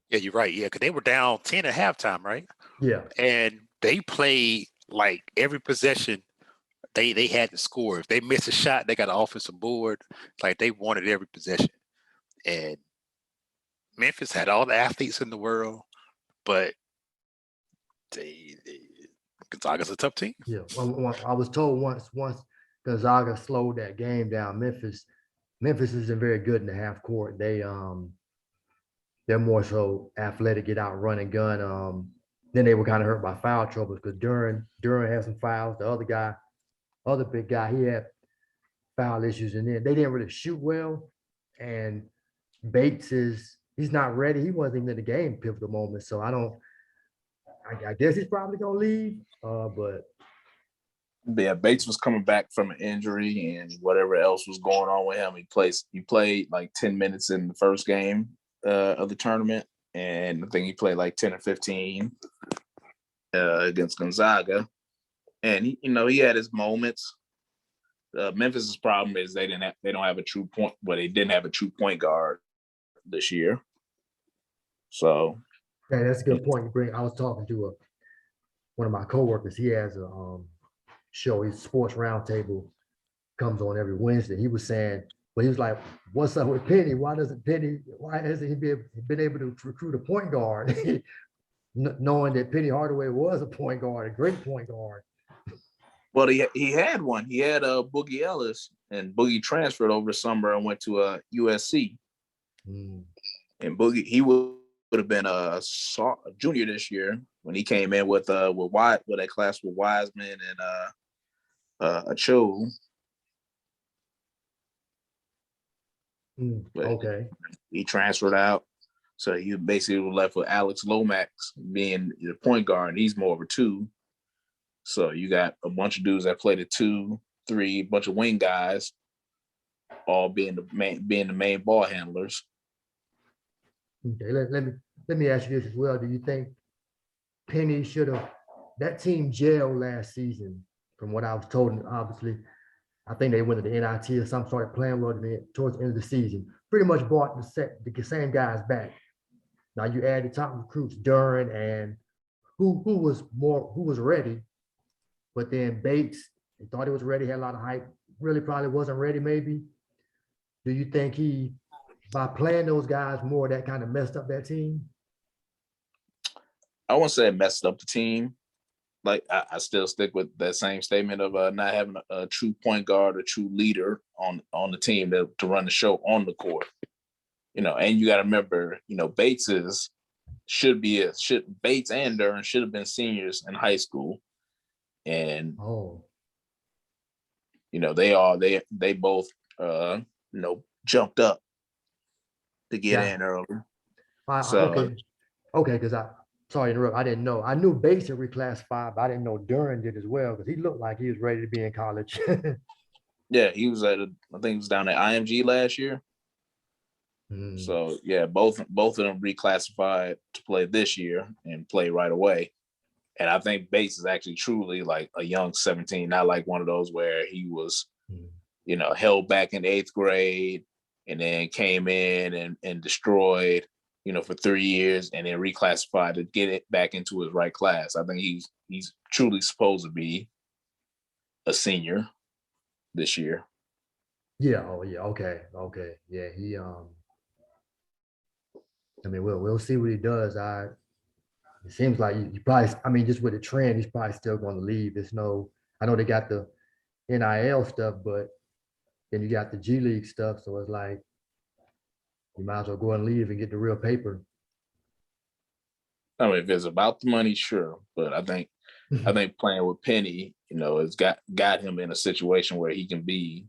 Yeah, you're right. Yeah, because they were down 10 at halftime, right? Yeah, and they played like every possession. They had to score. If they miss a shot, they got an offensive board. Like they wanted every possession, and Memphis had all the athletes in the world, but Gonzaga's a tough team. Yeah, I was told once Gonzaga slowed that game down, Memphis isn't very good in the half court. They're more so athletic, get out, run and gun. Then they were kind of hurt by foul trouble because Duran had some fouls. The other big guy, he had foul issues, and then they didn't really shoot well. And Bates he's not ready. He wasn't even in the game pivotal moment. So I guess he's probably gonna leave. But yeah, Bates was coming back from an injury and whatever else was going on with him. He played like 10 minutes in the first game of the tournament, and I think he played like 10 or 15 against Gonzaga. And he had his moments. Memphis's problem is they don't have a true point, but they didn't have a true point guard this year. So yeah, that's a good point you bring. I was talking to one of my coworkers. He has a show. His Sports Roundtable comes on every Wednesday. He was saying, but he was like, "What's up with Penny? Why hasn't he been able to recruit a point guard?" Knowing that Penny Hardaway was a point guard, a great point guard. Well, he had one. He had Boogie Ellis, and Boogie transferred over the summer and went to USC. And Boogie, he was would have been a junior this year when he came in with that class with Wiseman and Cho. Okay. He transferred out. So he basically was left with Alex Lomax being the point guard. And he's more of a 2. So you got a bunch of dudes that played a 2, 3, bunch of wing guys, all being the main ball handlers. Okay, let me ask you this as well. Do you think Penny should have that team gelled last season? From what I was told, and obviously, I think they went to the NIT or some started playing well towards the end of the season. Pretty much brought the same guys back. Now you add the top recruits, Duran and who was ready, but then Bates, they thought he was ready, had a lot of hype, really probably wasn't ready maybe. Do you think he, by playing those guys more, that kind of messed up that team? I won't say it messed up the team. Like I still stick with that same statement of not having a true point guard, a true leader on the team to run the show on the court. And you got to remember, Bates and Duran should have been seniors in high school, and they both jumped up to get in early. Okay, because sorry to interrupt. I didn't know. I knew Bates had reclassified, but I didn't know Duran did as well because he looked like he was ready to be in college. Yeah, he was I think he was down at IMG last year. So yeah, both of them reclassified to play this year and play right away. And I think Bates is actually truly like a young 17, not like one of those where he was, held back in 8th grade and then came in and destroyed, for 3 years and then reclassified to get it back into his right class. I think he's truly supposed to be a senior this year. Yeah. Oh yeah. Okay. Yeah. He I mean, we'll see what he does. It seems like he probably, I mean, just with the trend, he's probably still going to leave. I know they got the NIL stuff, but then you got the G League stuff. So it's like, you might as well go and leave and get the real paper. I mean, if it's about the money, sure. But I think playing with Penny, has got him in a situation where he can be.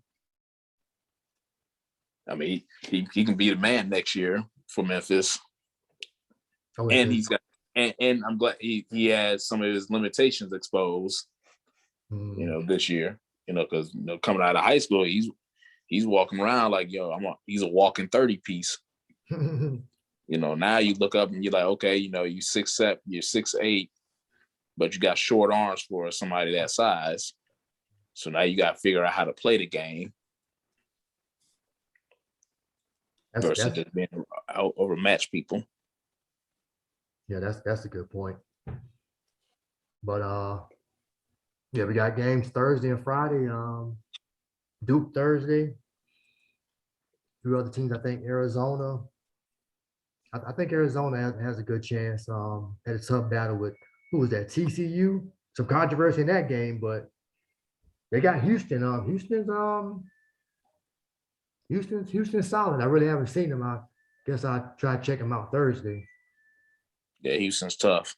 I mean, he can be the man next year for Memphis. And he's got, and I'm glad he has some of his limitations exposed, this year, because coming out of high school, he's walking around like, he's a walking 30 piece. Now you look up and you're like, okay, you 6'7", you're 6'8", but you got short arms for somebody that size. So now you got to figure out how to play the game versus just being overmatch people. Yeah, that's a good point. But yeah, we got games Thursday and Friday. Duke Thursday. 2 other teams, I think Arizona. I think Arizona has a good chance. Had a tough battle with, who was that, TCU? Some controversy in that game, but they got Houston. Houston's solid. I really haven't seen them. I guess I'll try to check them out Thursday. Yeah, Houston's tough.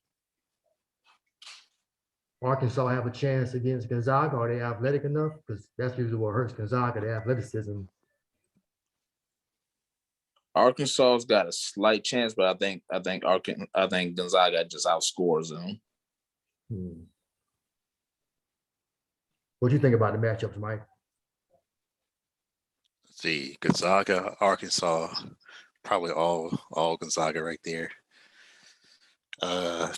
Arkansas have a chance against Gonzaga. Are they athletic enough? Because that's usually what hurts Gonzaga, the athleticism. Arkansas's got a slight chance, but I think Gonzaga just outscores them. What do you think about the matchups, Mike? See, Gonzaga, Arkansas, probably all Gonzaga right there.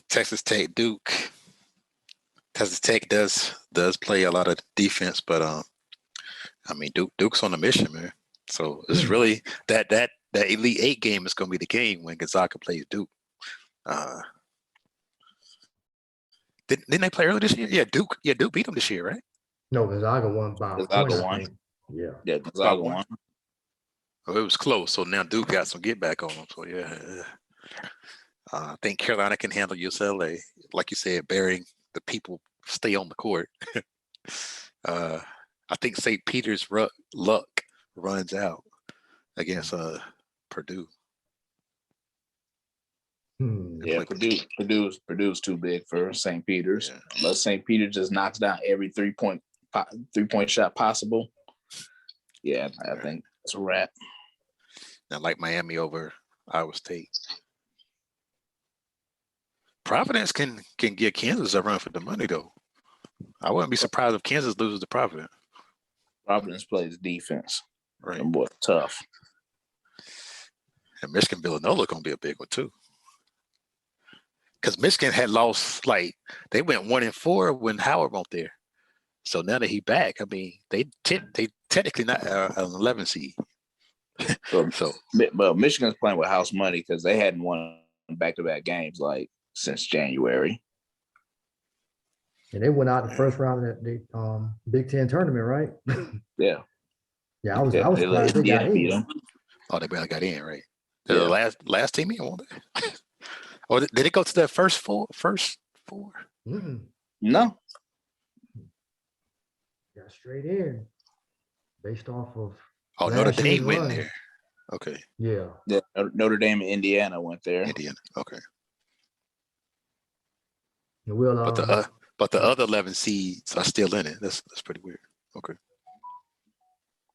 Texas Tech, Duke. Texas Tech does play a lot of defense, but I mean Duke's on a mission, man. So it's really that Elite Eight game is going to be the game when Gonzaga plays Duke. Didn't they play earlier this year? Yeah, Duke beat them this year, right? No, Gonzaga won by Gonzaga won. Yeah, Gonzaga won. Oh, it was close. So now Duke got some get back on them. So yeah, I think Carolina can handle UCLA, like you said, bearing the people stay on the court. I think St. Peter's luck runs out against Purdue. Yeah, Purdue's too big for St. Peter's. Yeah. Unless St. Peter just knocks down every 3-point shot possible. Yeah, I think it's a wrap. Now, like Miami over Iowa State. Providence can give Kansas a run for the money, though. I wouldn't be surprised if Kansas loses to Providence. Providence plays defense. Right. And boy, tough. And Michigan Villanova going to be a big one, too. Because Michigan had lost, like, they went 1-4 when Howard went there. So now that he's back, I mean, they technically not an 11 seed. But Michigan's playing with house money because they hadn't won back-to-back games, like, since January. And they went out the first round of the Big Ten tournament, right? Yeah. Yeah, I was surprised they got in. Oh, they barely got in, right? Yeah. The last team in, won't they? Or did it go to the first four? Mm-hmm. No. Got straight in based off of. Oh, Notre Dame went there. Okay. Yeah. Notre Dame and Indiana went there. Indiana. Okay. Well, but the other 11 seeds are still in it. That's pretty weird. Okay.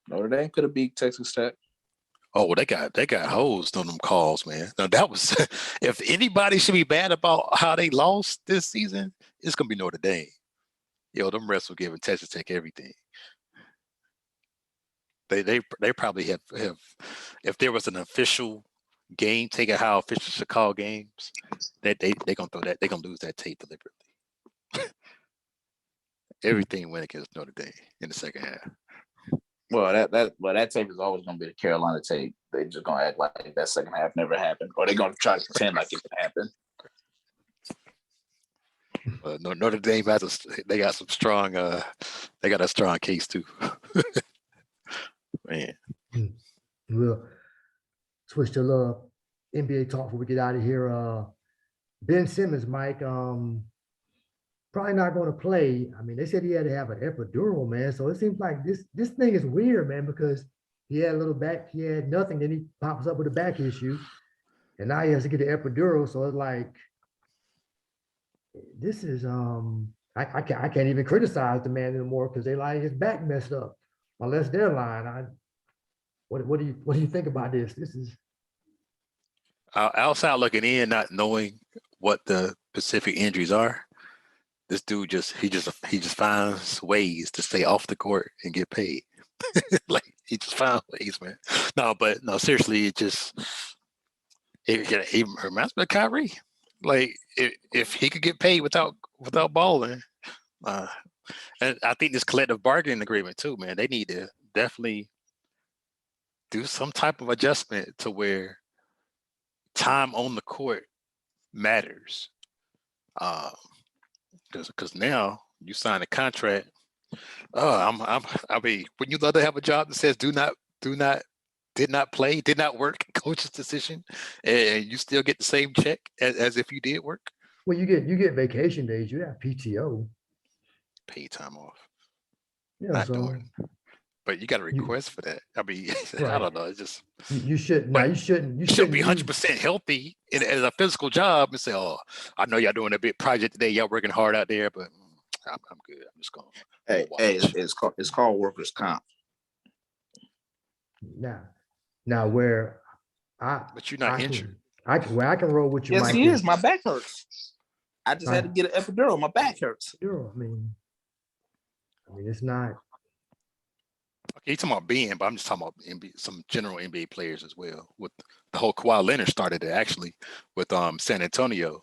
Notre Dame could have beat Texas Tech. Oh, well, they got hosed on them calls, man. Now that was if anybody should be bad about how they lost this season, it's gonna be Notre Dame. Yo, them refs were giving Texas Tech everything. They probably have if there was an official game, take it how officials should call games, they gonna throw that, they gonna lose that tape deliberately. Everything went against Notre Dame in the second half. Well, that tape is always going to be the Carolina tape. They just going to act like that second half never happened, or they're going to try to pretend like it happened. Notre Dame got a strong case too. Man. We'll switch to NBA talk before we get out of here. Ben Simmons, Mike, probably not going to play. I mean, they said he had to have an epidural, man. So it seems like this thing is weird, man, because he had he had nothing, then he pops up with a back issue, and now he has to get an epidural. So it's like, this is I can't even criticize the man anymore because they like his back messed up. Unless they're lying. What do you think about this? This is outside looking in, not knowing what the specific injuries are. This dude just finds ways to stay off the court and get paid. Like he just finds ways, man. No, seriously, it reminds me of Kyrie. Like if he could get paid without balling, and I think this collective bargaining agreement too, man. They need to definitely do some type of adjustment to where time on the court matters. Because now you sign a contract. I mean, wouldn't you love to have a job that says did not play, did not work, coach's decision, and you still get the same check as if you did work? Well, you get vacation days. You have PTO, paid time off. Yeah, not doing. But you got a request for that. I mean, right. I don't know. It's just you shouldn't. No, you shouldn't. You should be 100% healthy as a physical job and say, "Oh, I know y'all doing a big project today. Y'all working hard out there, but I'm good. I'm just going." Hey, it's called workers' comp. Now but you're not injured. I can roll with you. Yes, he is. My back hurts. I just had to get an epidural. My back hurts. I mean, it's not. Okay, you're talking about Ben, but I'm just talking about some general NBA players as well. With the whole Kawhi Leonard started it actually with San Antonio,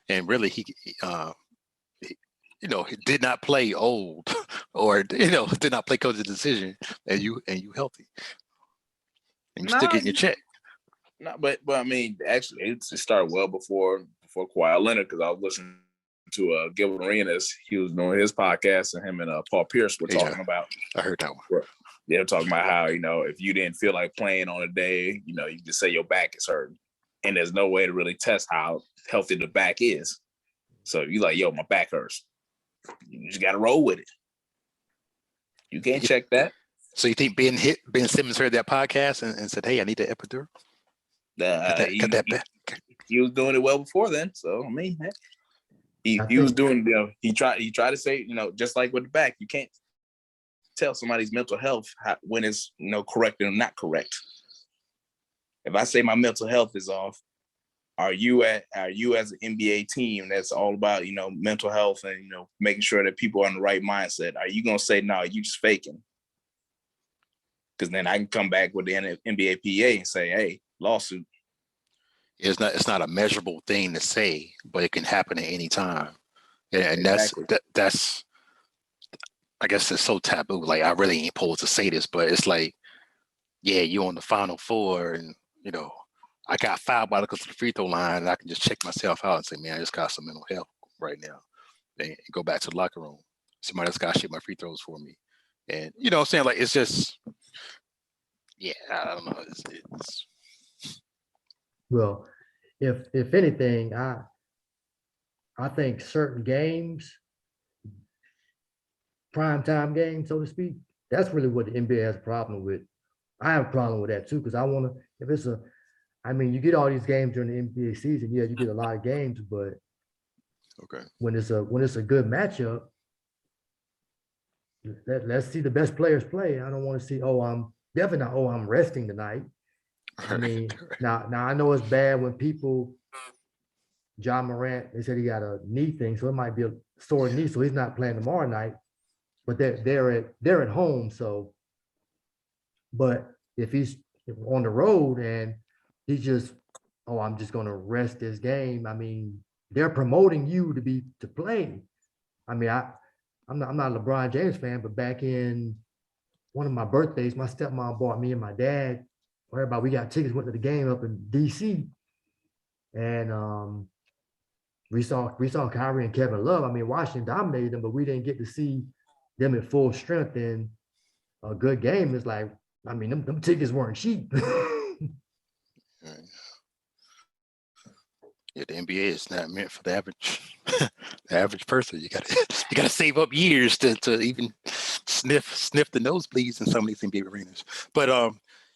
and really he did not play old, or did not play coach's decision, and you healthy, and you're still getting your check. No, but I mean, actually, it started well before Kawhi Leonard, because I was listening to Gilbert Arenas. He was doing his podcast, and him and Paul Pierce were talking about. I heard that one. They're talking about how, if you didn't feel like playing on a day, you just say your back is hurting, and there's no way to really test how healthy the back is. So you like, my back hurts. You just got to roll with it. You can't check that. So you think Ben Simmons heard that podcast and said, "Hey, I need the epidural"? he was doing it well before then. So I mean, he was doing, he tried to say, just like with the back, you can't tell somebody's mental health when it's correct and not correct. If I say my mental health is off, are you as an NBA team that's all about mental health and making sure that people are in the right mindset, are you gonna say no, you just faking? Because then I can come back with the NBA PA and say, hey, lawsuit. It's not a measurable thing to say, but it can happen at any time, and Exactly. that's I guess it's so taboo. Like, I really ain't supposed to say this, but it's like, yeah, you're on the Final Four, and I got fouled by the free throw line, and I can just check myself out and say, man, I just got some mental health right now, and go back to the locker room. Somebody else got to shoot my free throws for me, and what I'm saying, like, it's just, yeah, I don't know. It's Well, if anything, I think certain games, primetime games, so to speak, that's really what the NBA has a problem with. I have a problem with that too, because I want to, if it's you get all these games during the NBA season, yeah, you get a lot of games, but okay. when it's a good matchup, let's see the best players play. I don't want to see, I'm definitely not, I'm resting tonight. I mean, now I know it's bad when people, John Morant, they said he got a knee thing, so it might be a sore knee, so he's not playing tomorrow night. But they're at home, so. But if he's on the road and he's just, I'm just going to rest this game. I mean, they're promoting you to play. I mean, I'm not a LeBron James fan, but back in one of my birthdays, my stepmom bought me and my dad, everybody, we got tickets, went to the game up in DC, and we saw Kyrie and Kevin Love. I mean, Washington dominated them, but we didn't get to see them at full strength. And a good game is like, I mean, them tickets weren't cheap. Yeah, the NBA is not meant for the average person. You gotta save up years to even sniff the nosebleeds in some of these NBA arenas. But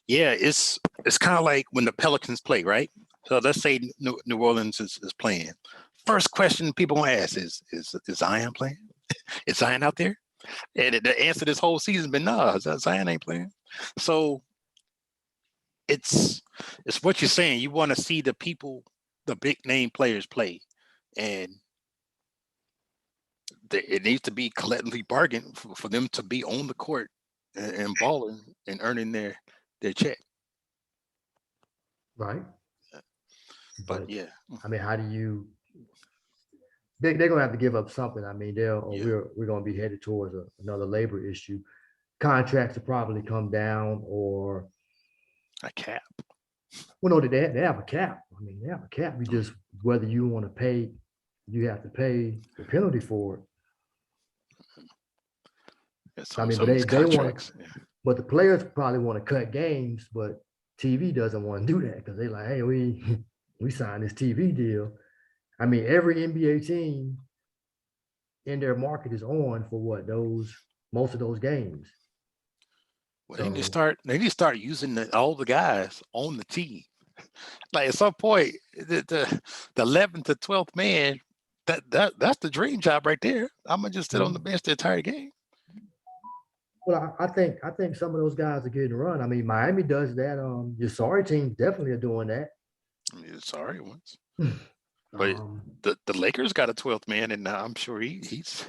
yeah, it's kind of like when the Pelicans play, right? So let's say New Orleans is playing. First question people gonna ask is Zion playing? Is Zion out there? And the answer this whole season has been no, Zion ain't playing. So it's what you're saying. You want to see the people, the big name players play, and it needs to be collectively bargained for them to be on the court and balling and earning their check. Right. But yeah, I mean, how do you? They're gonna have to give up something. I mean, we're gonna be headed towards another labor issue. Contracts will probably come down, or a cap. Well, no, they have a cap. I mean, they have a cap. You just, whether you want to pay, you have to pay the penalty for it. I mean, but they want, but the players probably want to cut games, but TV doesn't want to do that because they're like, hey, we signed this TV deal. I mean, every NBA team in their market is on for most of those games. Well, they need to start using all the guys on the team. Like, at some point, the 11th to 12th man, that's the dream job right there. I'm gonna just sit on the bench the entire game. Well, I think some of those guys are getting run. I mean, Miami does that. Your sorry teams definitely are doing that. I mean, sorry ones. But the Lakers got a 12th man, and I'm sure he's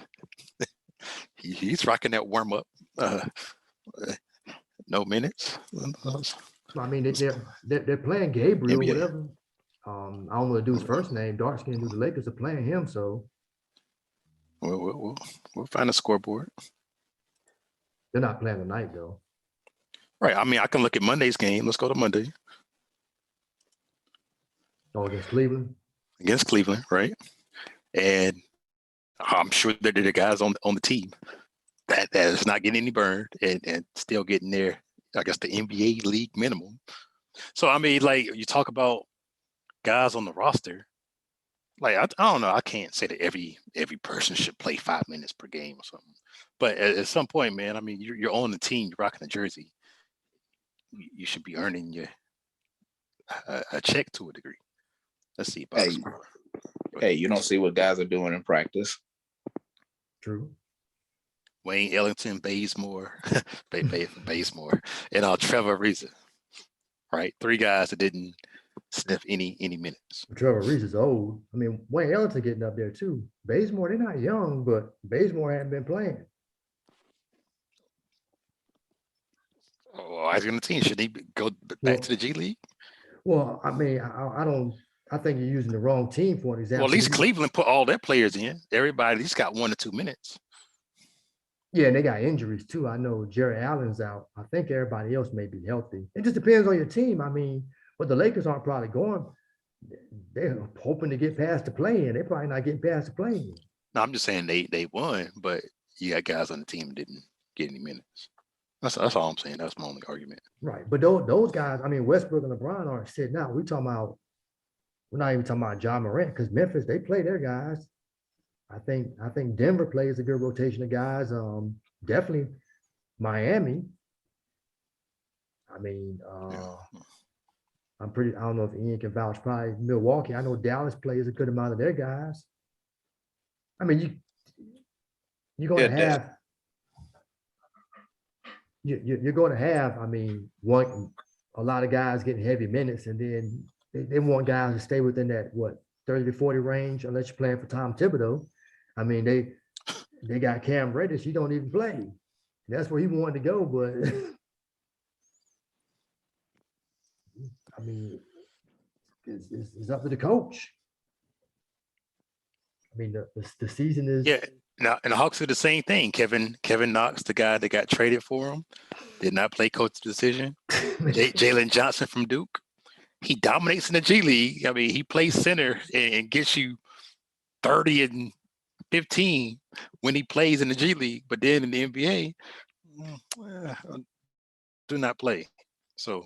rocking that warm up. No minutes. I mean, they're playing Gabriel, NBA. Whatever. I don't know the dude's first name. Dark skinned dude. The Lakers are playing him, so we'll find a scoreboard. They're not playing tonight, though. Right. I mean, I can look at Monday's game. Let's go to Monday. Oh, against Cleveland. Against Cleveland, right? And I'm sure that the guys on the team that is not getting any burned and still getting their, I guess, the NBA league minimum. So, I mean, like, you talk about guys on the roster, like, I don't know, I can't say that every person should play 5 minutes per game or something. But at some point, man, I mean, you're on the team, you're rocking a jersey. You should be earning a check to a degree. Let's see. Box Hey, score. hey, you don't see what guys are doing in practice. True. Wayne Ellington, Bazemore, Bazemore, and Trevor Ariza. Right, 3 guys that didn't sniff any minutes. Trevor Reese is old. I mean, Wayne Ellington getting up there too. Bazemore, they're not young, but Bazemore hadn't been playing. Oh, I was going to team. Should he go back to the G League? Well, I mean, I don't. I think you're using the wrong team for an example. Well, at least Cleveland put all their players in. Everybody at least got 1 or 2 minutes. Yeah, and they got injuries too. I know Jerry Allen's out. I think everybody else may be healthy. It just depends on your team. I mean, but the Lakers aren't probably going. They're hoping to get past the play-in. They're probably not getting past the play-in. No, I'm just saying they won, but you got guys on the team that didn't get any minutes. That's all I'm saying. That's my only argument. Right, but those guys, I mean, Westbrook and LeBron aren't sitting out. We're not even talking about Ja Morant because Memphis, they play their guys. I think Denver plays a good rotation of guys. Definitely Miami. I mean, I don't know if Ian can vouch. Probably Milwaukee. I know Dallas plays a good amount of their guys. I mean, you're going to have. You're going to have. I mean, a lot of guys getting heavy minutes, and then they want guys to stay within that 30 to 40 range, unless you're playing for Tom Thibodeau. I mean, they got Cam Reddish. He don't even play. That's where he wanted to go, but I mean, it's up to the coach. I mean, the season is. Yeah. Now, and the Hawks did the same thing. Kevin Knox, the guy that got traded for him, did not play coach decision. Jalen Johnson from Duke, he dominates in the G League. I mean, he plays center and gets you 30 and 15 when he plays in the G League, but then in the NBA, do not play. So,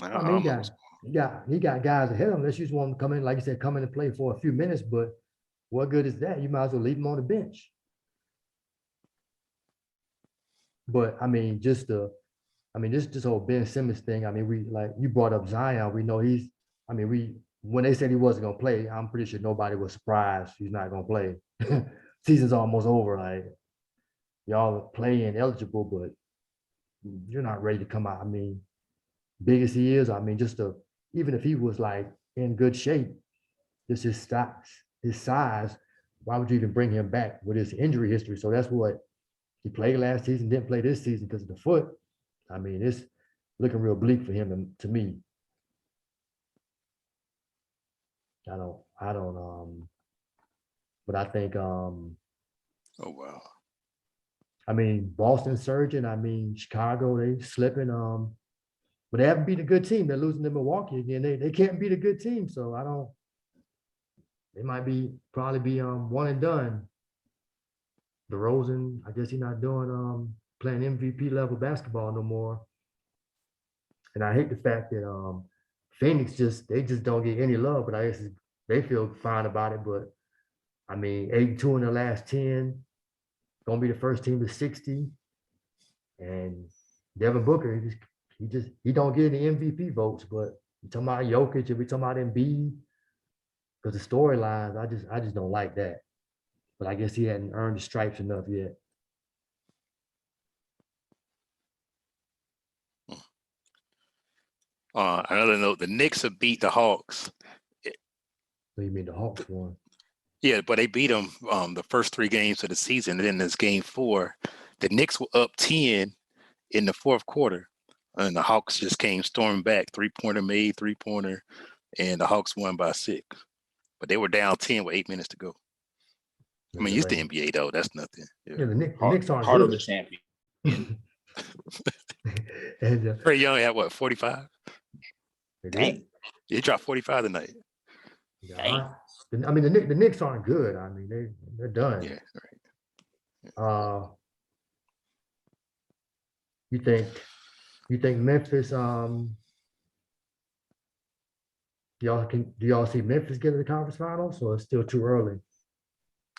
I mean, he got guys ahead of him. Let's just want him to come in, like you said, come in and play for a few minutes. But what good is that? You might as well leave him on the bench. But I mean, this whole Ben Simmons thing. I mean, you brought up Zion. We know when they said he wasn't gonna play, I'm pretty sure nobody was surprised he's not gonna play. Season's almost over. Like, y'all are playing eligible, but you're not ready to come out. I mean, big as he is, I mean, even if he was like in good shape, just his size, why would you even bring him back with his injury history? So that's what he played last season, didn't play this season because of the foot. I mean, it's looking real bleak for him to me. I don't but I think oh wow. I mean, Boston surging. I mean, Chicago, they slipping. But they haven't beat a good team. They're losing to Milwaukee again. They can't beat a good team. So they might probably be one and done. DeRozan, I guess he's not doing playing MVP level basketball no more. And I hate the fact that Phoenix just don't get any love, but I guess they feel fine about it. But I mean, 82 in the last 10, gonna be the first team to 60. And Devin Booker, he don't get any MVP votes, but we talking about Jokic and we talking about Embiid, because the storylines, I just don't like that. But I guess he hadn't earned the stripes enough yet. Another note: the Knicks have beat the Hawks. So you mean the Hawks won? Yeah, but they beat them the first 3 games of the season. And then there's game 4. The Knicks were up 10 in the fourth quarter, and the Hawks just came storming back. 3-pointer made, 3-pointer, and the Hawks won by 6. But they were down 10 with 8 minutes to go. I mean, it's the NBA though. That's nothing. Yeah, the Knicks aren't Part good. of the champion. And Trey Young had what, 45? Dang. He dropped 45 tonight. Yeah, I mean, the Knicks aren't good. I mean, they're done. Yeah, right. You think Memphis? Do y'all see Memphis get to the conference finals, or it's still too early?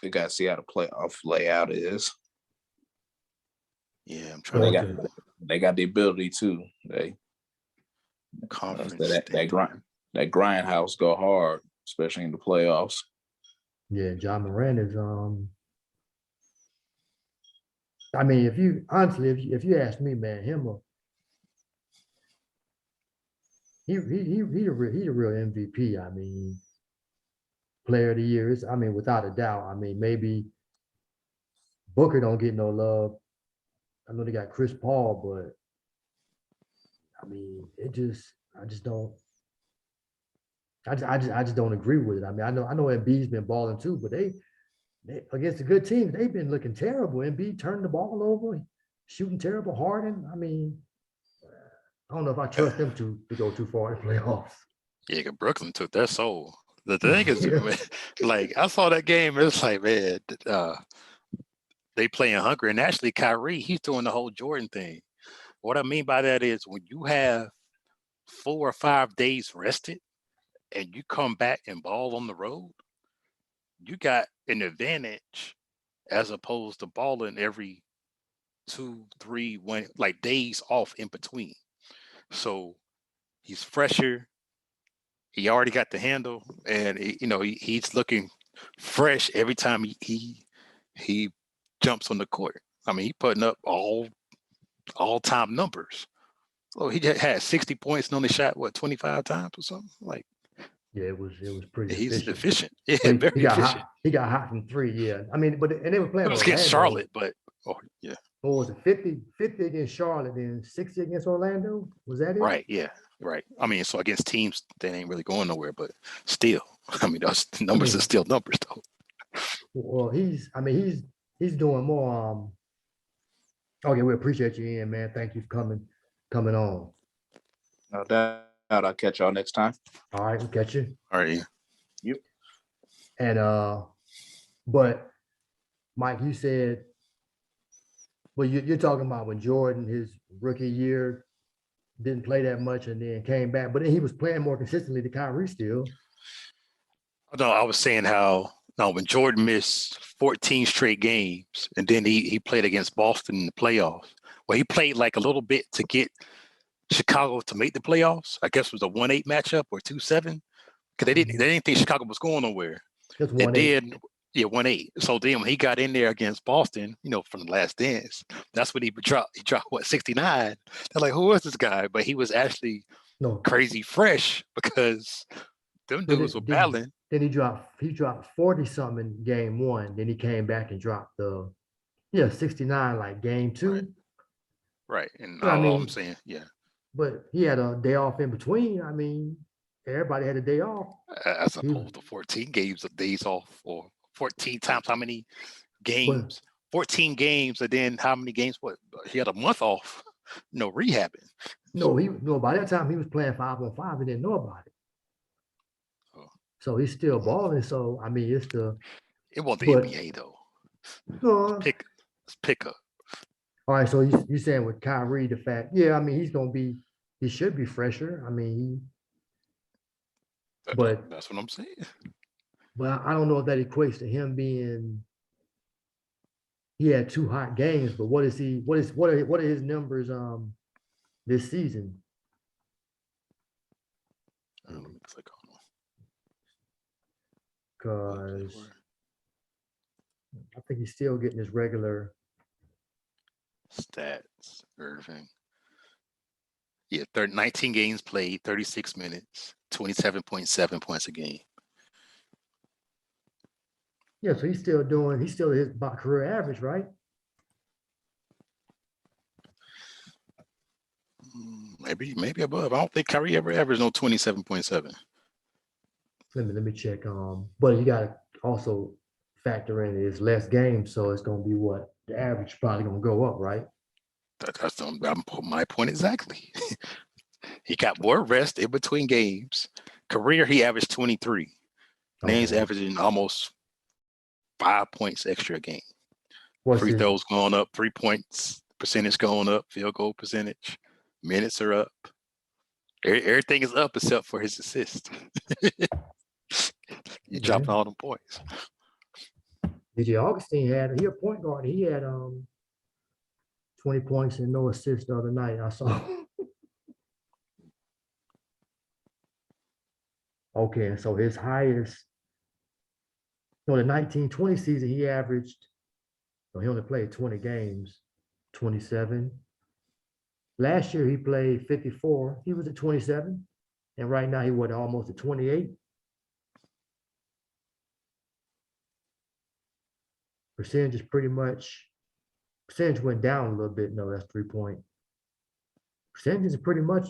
We got to see how the playoff layout is. Yeah, I'm trying They got the ability to. conference that grind. that grindhouse go hard, especially in the playoffs. Yeah, John Moran is I mean, if you ask me, man, he's a real MVP. I mean, player of the year is, I mean, without a doubt. I mean, maybe Booker don't get no love. I know they got Chris Paul, but I mean, I just don't. I just don't agree with it. I mean, I know Embiid's been balling too, but they against the good teams, they've been looking terrible. Embiid turning the ball over, shooting terrible. Harden. I mean, I don't know if I trust them to go too far in the playoffs. Yeah, Brooklyn took their soul. The thing is, like I saw that game, it's like, man, they playing hungry. And actually, Kyrie, he's doing the whole Jordan thing. What I mean by that is when you have 4 or 5 days rested and you come back and ball on the road, you got an advantage as opposed to balling every 2, 3, 1, like days off in between. So he's fresher. He already got the handle, and he's looking fresh every time he jumps on the court. I mean, he putting up all-time numbers. Oh, he just had 60 points and only shot 25 times or something. Like, yeah, it was pretty. He's efficient. Yeah, he very got efficient. He got hot from 3. Yeah, I mean, and they were playing. It was against Charlotte, but yeah. What was it? 50 against Charlotte, then 60 against Orlando. Was that it? Right. Yeah. Right. I mean, so against teams that ain't really going nowhere, but still, I mean, those numbers are still numbers, though. Well, he's doing more. Okay, we appreciate you, Ian, man. Thank you for coming on. No doubt. I'll catch y'all next time. All right, we'll catch you. All right. Yep. And but Mike, you said, well, you're talking about when Jordan, his rookie year, didn't play that much and then came back, but then he was playing more consistently than Kyrie still. No, I was saying how when Jordan missed 14 straight games and then he played against Boston in the playoffs. Well, he played like a little bit to get Chicago to make the playoffs. I guess it was a 1-8 matchup or 2-7 because they didn't think Chicago was going nowhere. It's 1-8. And then 1-8. So then when he got in there against Boston, from the Last Dance, that's when he dropped 69. They're like, who is this guy? But he was actually crazy fresh because them dudes were battling. Then he dropped 40 something in game 1. Then he came back and dropped 69 like game 2. Right. And I mean, I'm saying, yeah. But he had a day off in between. I mean, everybody had a day off. As opposed to 14 games of days off, or 14 times how many games? 14 games, and then how many games? What, he had a month off, rehabbing. No, by that time he was playing 5-on-5 and didn't know about it. Oh. So he's still balling. So I mean, it wasn't the NBA though. No, let's pick up. All right, so you saying with Kyrie, the fact, I mean, he should be fresher. I mean, but that's what I'm saying. Well, I don't know if that equates to him he had 2 hot games, but what are his numbers this season? Let me click on them. Because I think he's still getting his regular stats. Irving. Yeah, 19 games played, 36 minutes, 27.7 points a game. Yeah, so he's still his about career average, right? Maybe above. I don't think Kyrie ever averaged no 27.7. Let me check. But you gotta also factor in his less games, so it's gonna be what the average probably gonna go up, right? That's my point exactly. He got more rest in between games. Career, he averaged 23. Now he's averaging almost 5 points extra a game. Free throws going up, 3 points percentage going up, field goal percentage, minutes are up. Everything is up except for his assist. He dropping all them points. DJ Augustine he a point guard. He had 20 points and no assists the other night. I saw. Okay, and so his highest, the 1920 season, he averaged, well, he only played 20 games, 27. Last year he played 54. He was at 27. And right now he went almost at 28. Percentage is pretty much, percentage went down a little bit. No, that's 3-point. Percentage is pretty much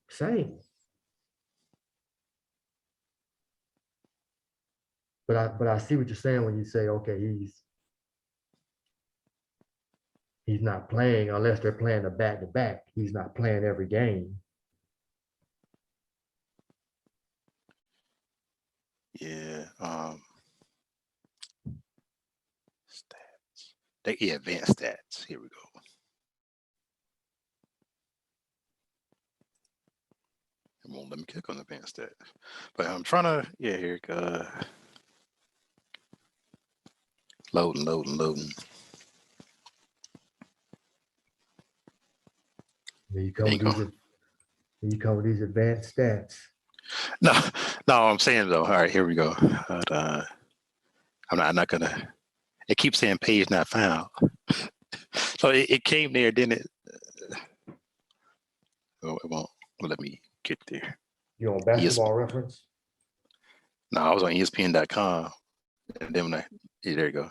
same. But I see what you're saying when you say, okay, he's not playing unless they're playing a back-to-back. He's not playing every game. Yeah. Stats. Advanced stats. Here we go. It won't let me click on advanced stats. But I'm trying to, here it goes. Loading. You come with these advanced stats. No, I'm saying though. All right, here we go. But, I'm not gonna. It keeps saying page not found. So it came there, didn't it? Oh, it won't let me get there. You on Basketball Reference? No, I was on ESPN.com, and then there you go.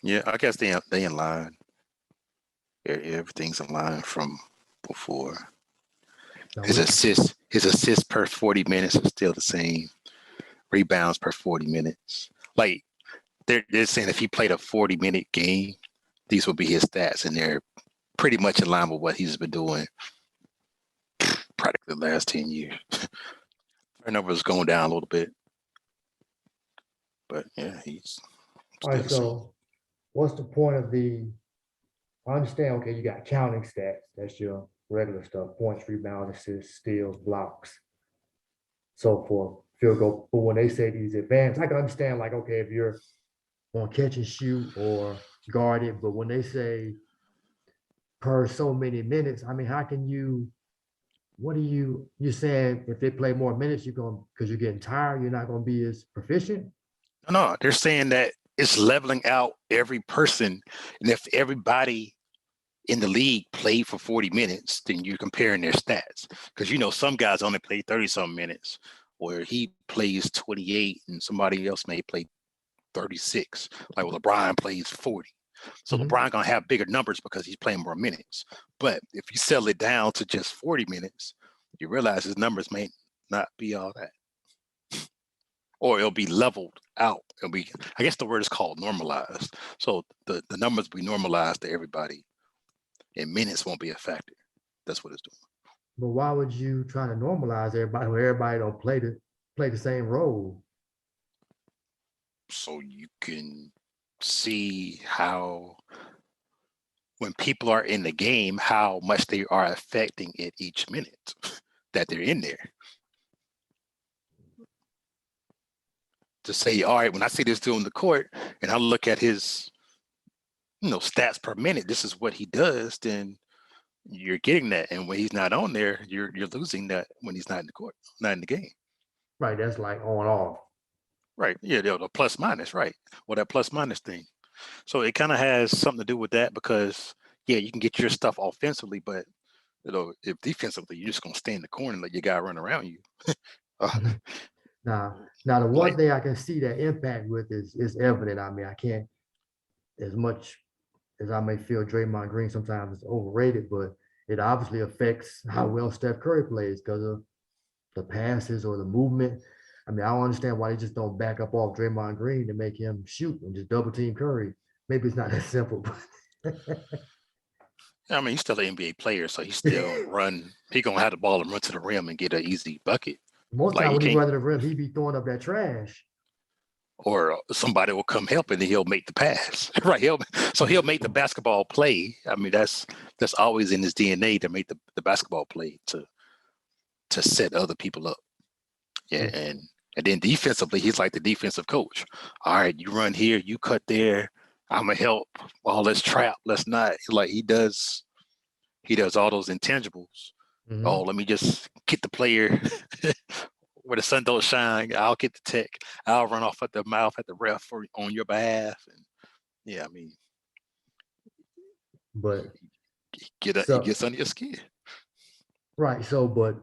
Yeah, I guess they in line. Everything's in line from before. His assists per 40 minutes is still the same. Rebounds per 40 minutes. Like they're saying if he played a 40-minute game, these will be his stats, and they're pretty much in line with what he's been doing practically the last 10 years. Turnover is going down a little bit, but yeah, he's all right. So, what's the point of I understand. Okay, you got counting stats. That's your regular stuff: points, rebounds, assists, steals, blocks, so forth. Field goal. But when they say these advanced, I can understand. Like, okay, if you're on catch and shoot or guard it, but when they say per so many minutes, I mean, how can you? What are you're saying? If they play more minutes, because you're getting tired, you're not going to be as proficient. No, they're saying that it's leveling out every person, and if everybody in the league played for 40 minutes, then you're comparing their stats. Because some guys only play 30-some minutes, or he plays 28, and somebody else may play 36. Like LeBron plays 40. So LeBron gonna have bigger numbers because he's playing more minutes. But if you settle it down to just 40 minutes, you realize his numbers may not be all that. Or it'll be leveled out. I guess the word is called normalized. So the numbers will be normalized to everybody, and minutes won't be a factor. That's what it's doing. But why would you try to normalize everybody when everybody don't play the same role? So you can see how, when people are in the game, how much they are affecting it each minute that they're in there. To say, all right, when I see this dude on the court and I look at his, stats per minute, this is what he does, then you're getting that. And when he's not on there, you're losing that when he's not in the court, not in the game. Right, that's like on off. Right, yeah, the plus minus, right? Well, that plus minus thing. So it kind of has something to do with that because, yeah, you can get your stuff offensively, but if defensively, you're just gonna stay in the corner and let your guy run around you. Now the one thing I can see that impact with is evident. I mean, I can't, as much as I may feel Draymond Green sometimes is overrated, but it obviously affects how well Steph Curry plays because of the passes or the movement. I mean, I don't understand why they just don't back up off Draymond Green to make him shoot and just double team Curry. Maybe it's not that simple, but I mean, he's still an NBA player, so he's still run. He gonna have the ball and run to the rim and get an easy bucket. Most time when he run to the rim, he be throwing up that trash. Or somebody will come help and then he'll make the pass, right? He'll make the basketball play. I mean, that's always in his DNA to make the basketball play to set other people up. Yeah, and then defensively, he's like the defensive coach. All right, you run here, you cut there. I'm gonna help. Well, let's trap. Let's not. Like he does he does all those intangibles. Mhm. Oh, let me just get the player where the sun don't shine. I'll get the tech. I'll run off at the mouth at the ref on your behalf. And yeah, I mean, But it so gets under your skin. right. So, but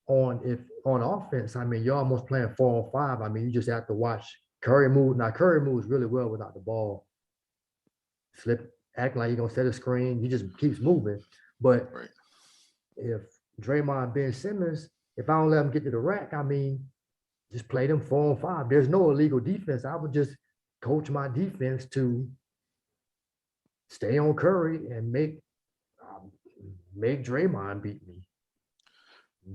on offense, I mean, you're almost playing 4-on-5. I mean, you just have to watch Curry move. Now, Curry moves really well without the ball. Acting like you're gonna set a screen. He just keeps moving. But Right. if Draymond, Ben Simmons, if I don't let them get to the rack, I mean, just play them 4-on-5. There's no illegal defense. I would just coach my defense to stay on Curry and make Draymond beat me.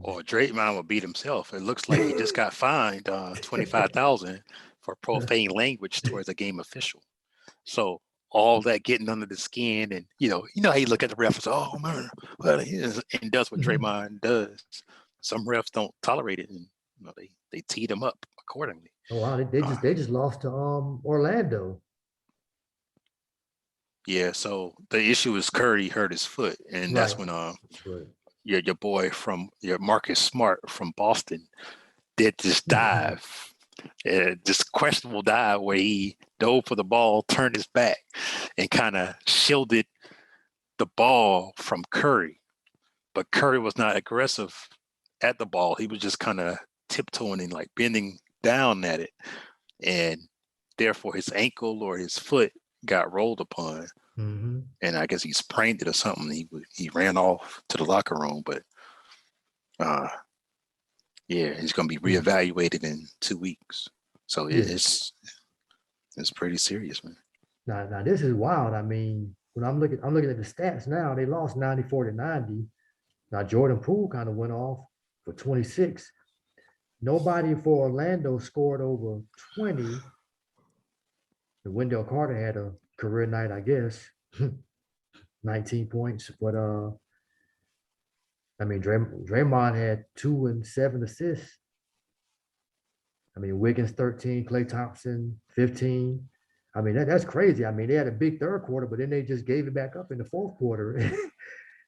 Or Draymond will beat himself. It looks like he just got fined $25,000 for profane language towards a game official. So all that getting under the skin, and you know how you look at the refs and say, oh man, well, and does what Draymond does. Some refs don't tolerate it, and they teed him up accordingly. Oh wow, they just lost to Orlando. Yeah, so the issue is Curry hurt his foot, and that's when your boy from Marcus Smart from Boston did this dive, this questionable dive where he dove for the ball, turned his back, and kind of shielded the ball from Curry. But Curry was not aggressive at the ball. He was just kind of tiptoeing and like bending down at it. And therefore his ankle or his foot got rolled upon. Mm-hmm. And I guess he sprained it or something. He ran off to the locker room, but yeah, he's going to be reevaluated in 2 weeks. So it's pretty serious, man. Now this is wild. I mean, when I'm looking at the stats now, they lost 94-90. Now Jordan Poole kind of went off for 26. Nobody for Orlando scored over 20. And Wendell Carter had a career night, I guess. 19 points. But I mean, Draymond had 2 and 7 assists. I mean, Wiggins 13, Klay Thompson 15. I mean, that's crazy. I mean, they had a big third quarter, but then they just gave it back up in the fourth quarter.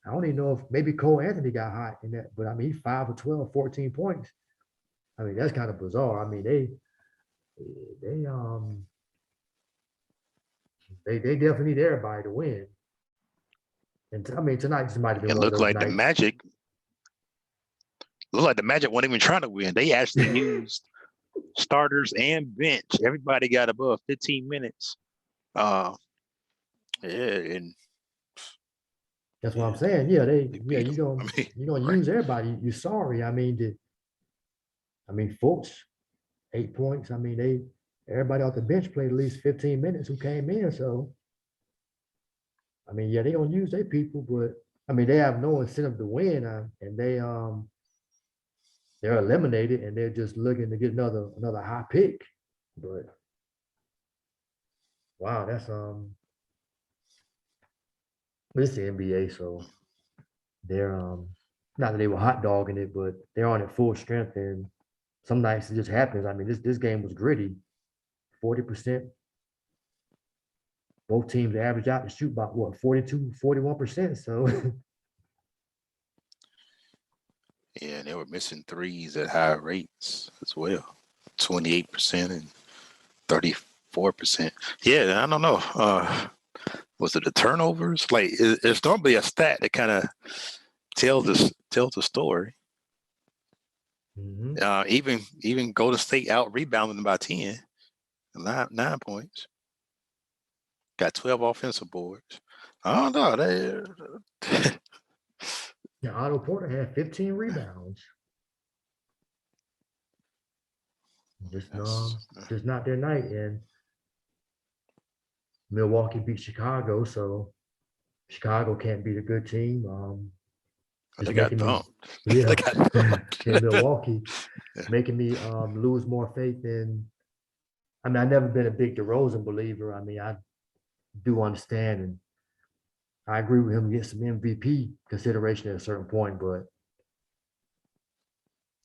I don't even know if maybe Cole Anthony got hot in that, but I mean, he's 5 for 12, 14 points. I mean, that's kind of bizarre. I mean, they definitely need everybody to win. And I mean, tonight just might have been It one of looked those like nights. the Magic weren't even trying to win. They actually used starters and bench. Everybody got above 15 minutes. And that's what I'm saying. Yeah, you're gonna use everybody. You're sorry. I mean, Fultz, 8 points. I mean, everybody off the bench played at least 15 minutes who came in. So, I mean, yeah, they gonna use their people, but I mean, they have no incentive to win, and they're eliminated, and they're just looking to get another high pick. But wow, that's it's the NBA, so they're not that they were hot dogging it, but they're on at full strength, and some nights it just happens. I mean, this game was gritty, 40%. Both teams average out to shoot about what 42, 41%. So yeah, they were missing threes at high rates as well, 28% and 34%. Yeah, I don't know. Was it the turnovers? Like, it's normally a stat that kind of tells the story. mm-hmm. Even Golden State out rebounding them by 10, 9 points. Got 12 offensive boards. I don't know. Yeah, Otto Porter had 15 rebounds. Just not their night. And Milwaukee beat Chicago, so Chicago can't beat a good team. They got thumped. Yeah, They got thumped. in Milwaukee, making me lose more faith in. I mean, I've never been a big DeRozan believer. I mean, I do understand, and I agree with him getting some MVP consideration at a certain point, but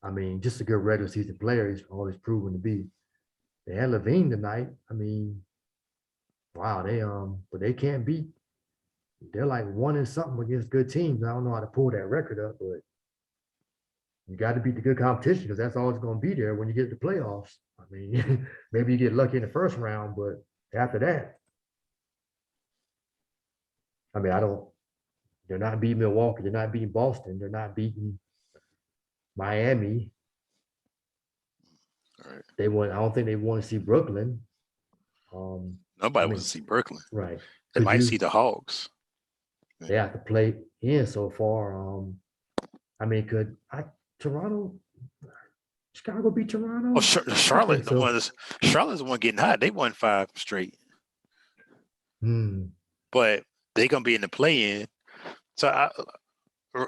I mean, just a good regular season player, he's always proven to be. They had Levine tonight. I mean, wow, but they can't beat they're like 1 and something against good teams. I don't know how to pull that record up, but you got to beat the good competition because that's all it's going to be there when you get to the playoffs. I mean, maybe you get lucky in the first round, but after that, I mean, they're not beating Milwaukee. They're not beating Boston. They're not beating Miami. All right. I don't think they want to see Brooklyn. Nobody wants to see Brooklyn. Right. They might see the Hogs. They have to play in so far. I mean, Toronto, Chicago beat Toronto? Oh, Charlotte, so. Charlotte's the one getting hot. They won 5 straight. But they're gonna be in the play-in. So,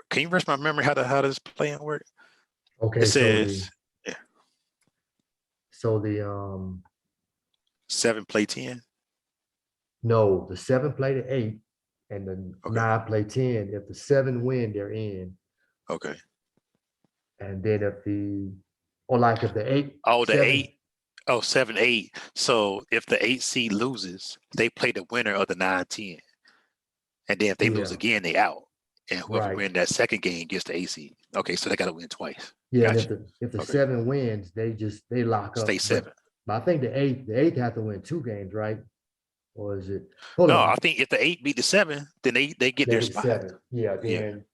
can you refresh my memory how this play-in work? Okay, it says, So the 7 play 10. No, the 7 play the 8, and the 9 play 10. If the 7 win, they're in. Okay. And then if the 8. Oh, the 8. Oh, 7, 8. So if the 8 seed loses, they play the winner of the 9, 10. And then if they lose again, they out. And whoever win that second game gets the 8 seed. Okay, so they got to win twice. Yeah, gotcha. And if the 7 wins, they lock up. Stay 7. But I think the 8 have to win 2 games, right? Or is it? I think if the 8 beat the 7, then they get their spot. 7. Yeah, then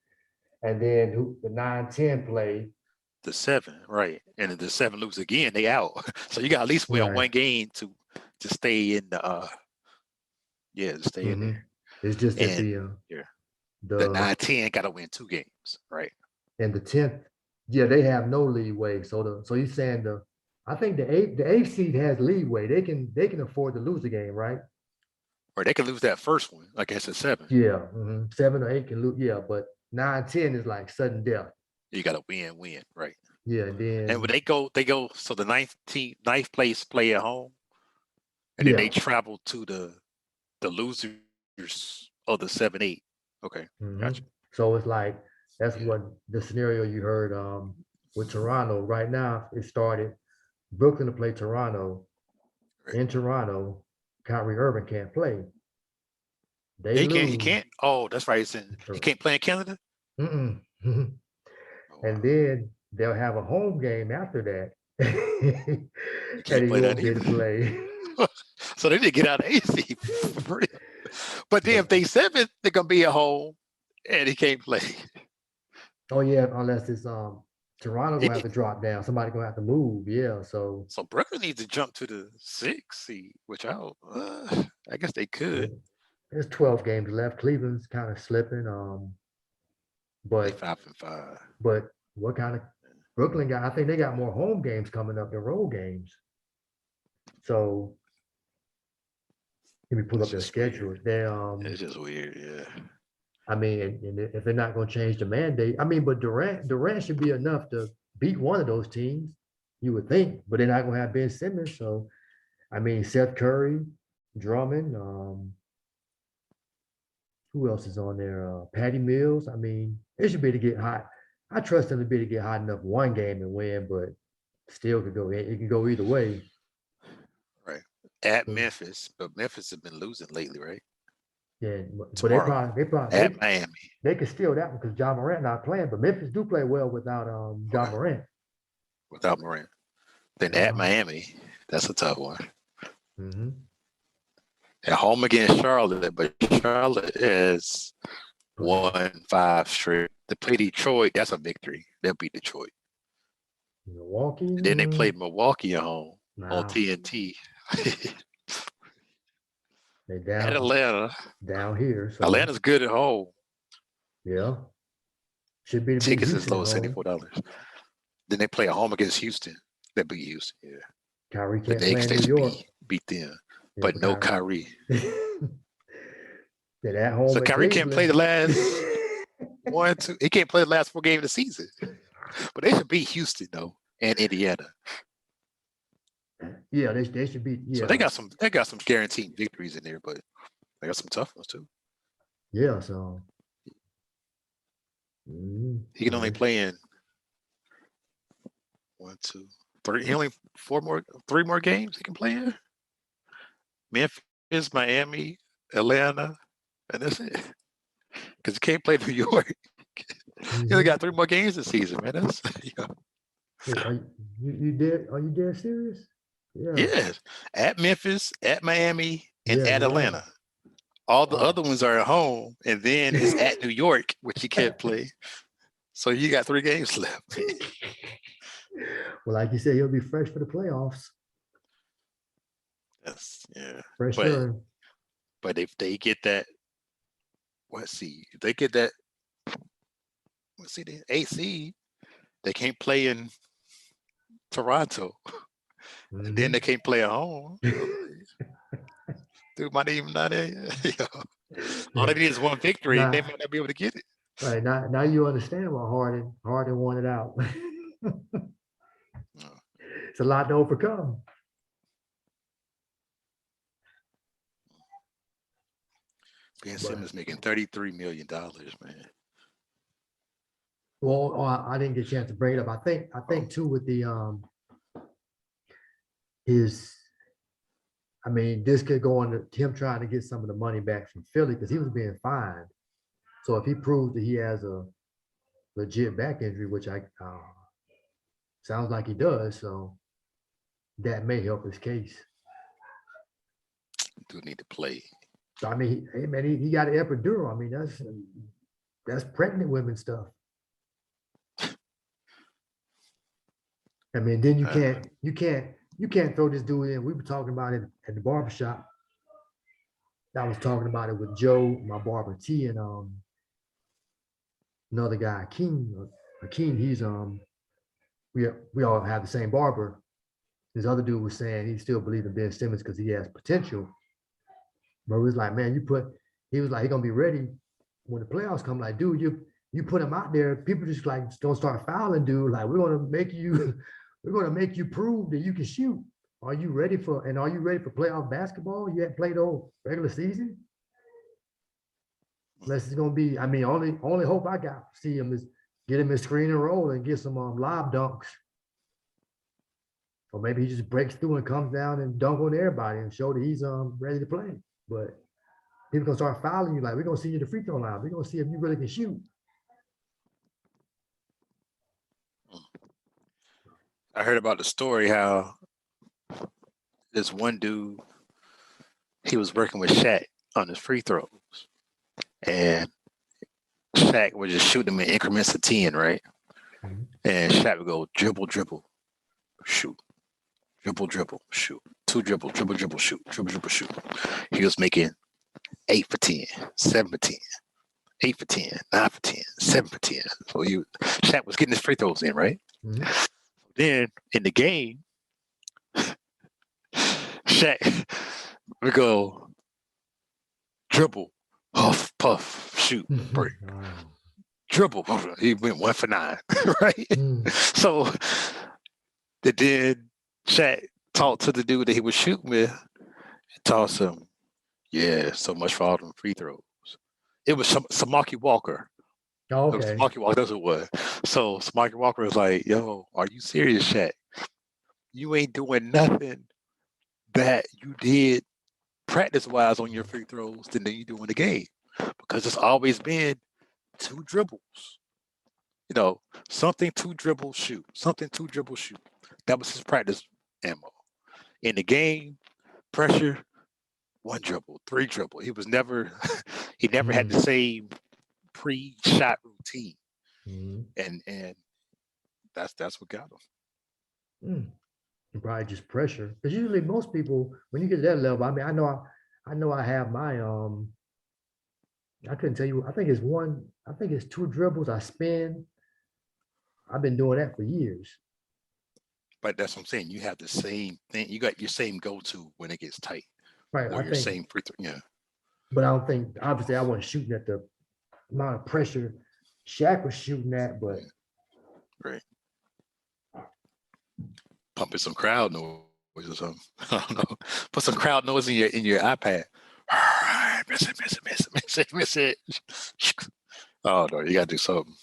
and then the 9, 10 play. The 7, right. And if the 7 lose again, they out. So you got at least win 1 game to stay in the to stay in there. It's just that the 9, 10 gotta win 2 games, right? And the 10th, they have no leeway. So you're saying I think the 8th seed has leeway. They can afford to lose a game, right? Or they can lose that first one against the 7. Yeah, 7 or 8 can lose. Yeah, but 9, 10 is like sudden death. You got to win, right? Yeah, and when they go. So the 9th place play at home, and then they travel to the losers of the 7, 8. Okay, gotcha. So it's like that's what the scenario you heard with Toronto. Right now, it started Brooklyn to play Toronto. Right. In Toronto, Kyrie Irving can't play. He can't. Oh, that's right. He can't play in Canada. And then they'll have a home game after that. You can't play that either. Play. So they didn't get out of AC. But then if they 7th, they're gonna be at home, and he can't play. Oh yeah, unless it's Toronto gonna have to drop down. Somebody gonna have to move. Yeah, so Brooklyn needs to jump to the 6th seed, which I guess they could. There's 12 games left. Cleveland's kind of slipping. But 5-5. But what kind of Brooklyn got? I think they got more home games coming up than road games. So let me pull up their schedule. It's just weird, yeah. I mean, and if they're not going to change the mandate, I mean, but Durant should be enough to beat one of those teams, you would think. But they're not going to have Ben Simmons. So, I mean, Seth Curry, Drummond, who else is on there? Patty Mills. I mean, it should be to get hot. I trust them to be to get hot enough one game and win, but still could go. It can go either way. Right. At Memphis, but Memphis has been losing lately, right? Yeah, but they probably at Miami. They could steal that one because John Morant not playing, but Memphis do play well without John Morant. Without Morant. Then at Miami, that's a tough one. Mm-hmm. At home against Charlotte, but Charlotte has won 5 straight. They play Detroit, that's a victory. They'll beat Detroit. Milwaukee. And then they played Milwaukee at home on TNT. They down at Atlanta. Down here. So. Atlanta's good at home. Yeah. Should be the tickets as low as $74. Then they play at home against Houston. They beat Houston, yeah. Kyrie can't play in New York. Beat them. Yeah, but no Kyrie. Then at home. So Kyrie can't play the last 1, 2. He can't play the last 4 games of the season. But they should beat Houston though, and Indiana. Yeah, they should beat. Yeah. So they got some guaranteed victories in there, but they got some tough ones too. Yeah, so he can only play in 1, 2, 3. He only 3 more games he can play in. Memphis, Miami, Atlanta, and that's it. because you can't play New York. You only got 3 more games this season, man. That's Wait, are you dead serious? Yeah. yes. At Memphis, at Miami, and Yeah, at yeah. Atlanta. All the Wow. other ones are at home, and then it's at New York, which you can't play. So you got 3 games left. Well, like you said, he'll be fresh for the playoffs. That's For sure. But if they get that, if they get that, the 8th seed, they can't play in Toronto. And then they can't play at home. Dude might even not. All they need is one victory, and they might not be able to get it. Right now you understand why Harden won it out. It's a lot to overcome. Ben Simmons making $33 million, man. Well, I didn't get a chance to bring it up. I think too with the this could go on to him trying to get some of the money back from Philly because he was being fined. So if he proves that he has a legit back injury, which sounds like he does, so that may help his case. Do need to play. So I mean, he got an epidural. I mean, that's pregnant women stuff. I mean, then you can't throw this dude in. We were talking about it at the barbershop. I was talking about it with Joe, my barber T, and another guy, Akeem. He's we all have the same barber. This other dude was saying he still believes in Ben Simmons because he has potential. But he was like, man, he was like, he's gonna be ready when the playoffs come. Like, dude, you put him out there, people just like don't start fouling, dude. Like, we're gonna make you prove that you can shoot. Are you ready for playoff basketball? You hadn't played the whole regular season? Unless it's gonna be, I mean, only hope I got to see him is get him his screen and roll and get some lob dunks. Or maybe he just breaks through and comes down and dunk on everybody and show that he's ready to play. But people gonna start fouling you, like, we're gonna see you at the free throw line. We're gonna see if you really can shoot. I heard about the story how this one dude, he was working with Shaq on his free throws. And Shaq would just shoot them in increments of 10, right? Mhm. And Shaq would go dribble, dribble, shoot. Dribble, dribble, shoot. 2 dribble, dribble, dribble, shoot. Dribble, dribble, shoot. He was making 8 for 10, 7 for 10, 8 for 10, 9 for 10, 7 for 10. So Shaq was getting his free throws in, right? Mhm. Then in the game, Shaq would go dribble, huff, puff, shoot, break. Dribble. He went 1 for 9, right? So then Shaq talked to the dude that he was shooting with and tossed him, yeah, so much for all them free throws. It was Samaki Walker. Oh, okay. Samaki Walker, that's what it was. So Samaki Walker was like, yo, are you serious, Shaq? You ain't doing nothing that you did practice-wise on your free throws than you do in the game. Because it's always been 2 dribbles. Something 2 dribbles, shoot. Something 2 dribbles, shoot. That was his practice ammo. In the game, pressure, 1 dribble, 3 dribble. He never had the same pre-shot routine. And that's what got him. Probably just pressure. Because usually most people, when you get to that level, I mean, I know I have my I couldn't tell you, I think it's 2 dribbles, I spin. I've been doing that for years. But that's what I'm saying. You have the same thing. You got your same go-to when it gets tight. Right. Or your same free throw. Yeah. But I don't think, obviously, I wasn't shooting at the amount of pressure Shaq was shooting at, but. Right. Pumping some crowd noise or something. I don't know. Put some crowd noise in your iPad. Miss it. Oh no, you gotta do something.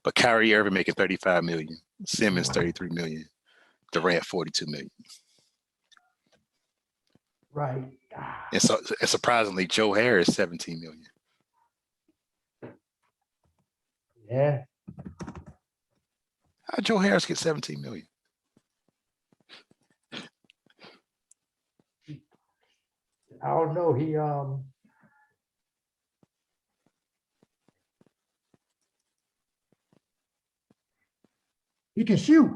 But Kyrie Irving making $35 million, Simmons $33 million, Durant $42 million. Right. And surprisingly, Joe Harris $17 million. Yeah. How'd Joe Harris get 17 million? I don't know. He can shoot.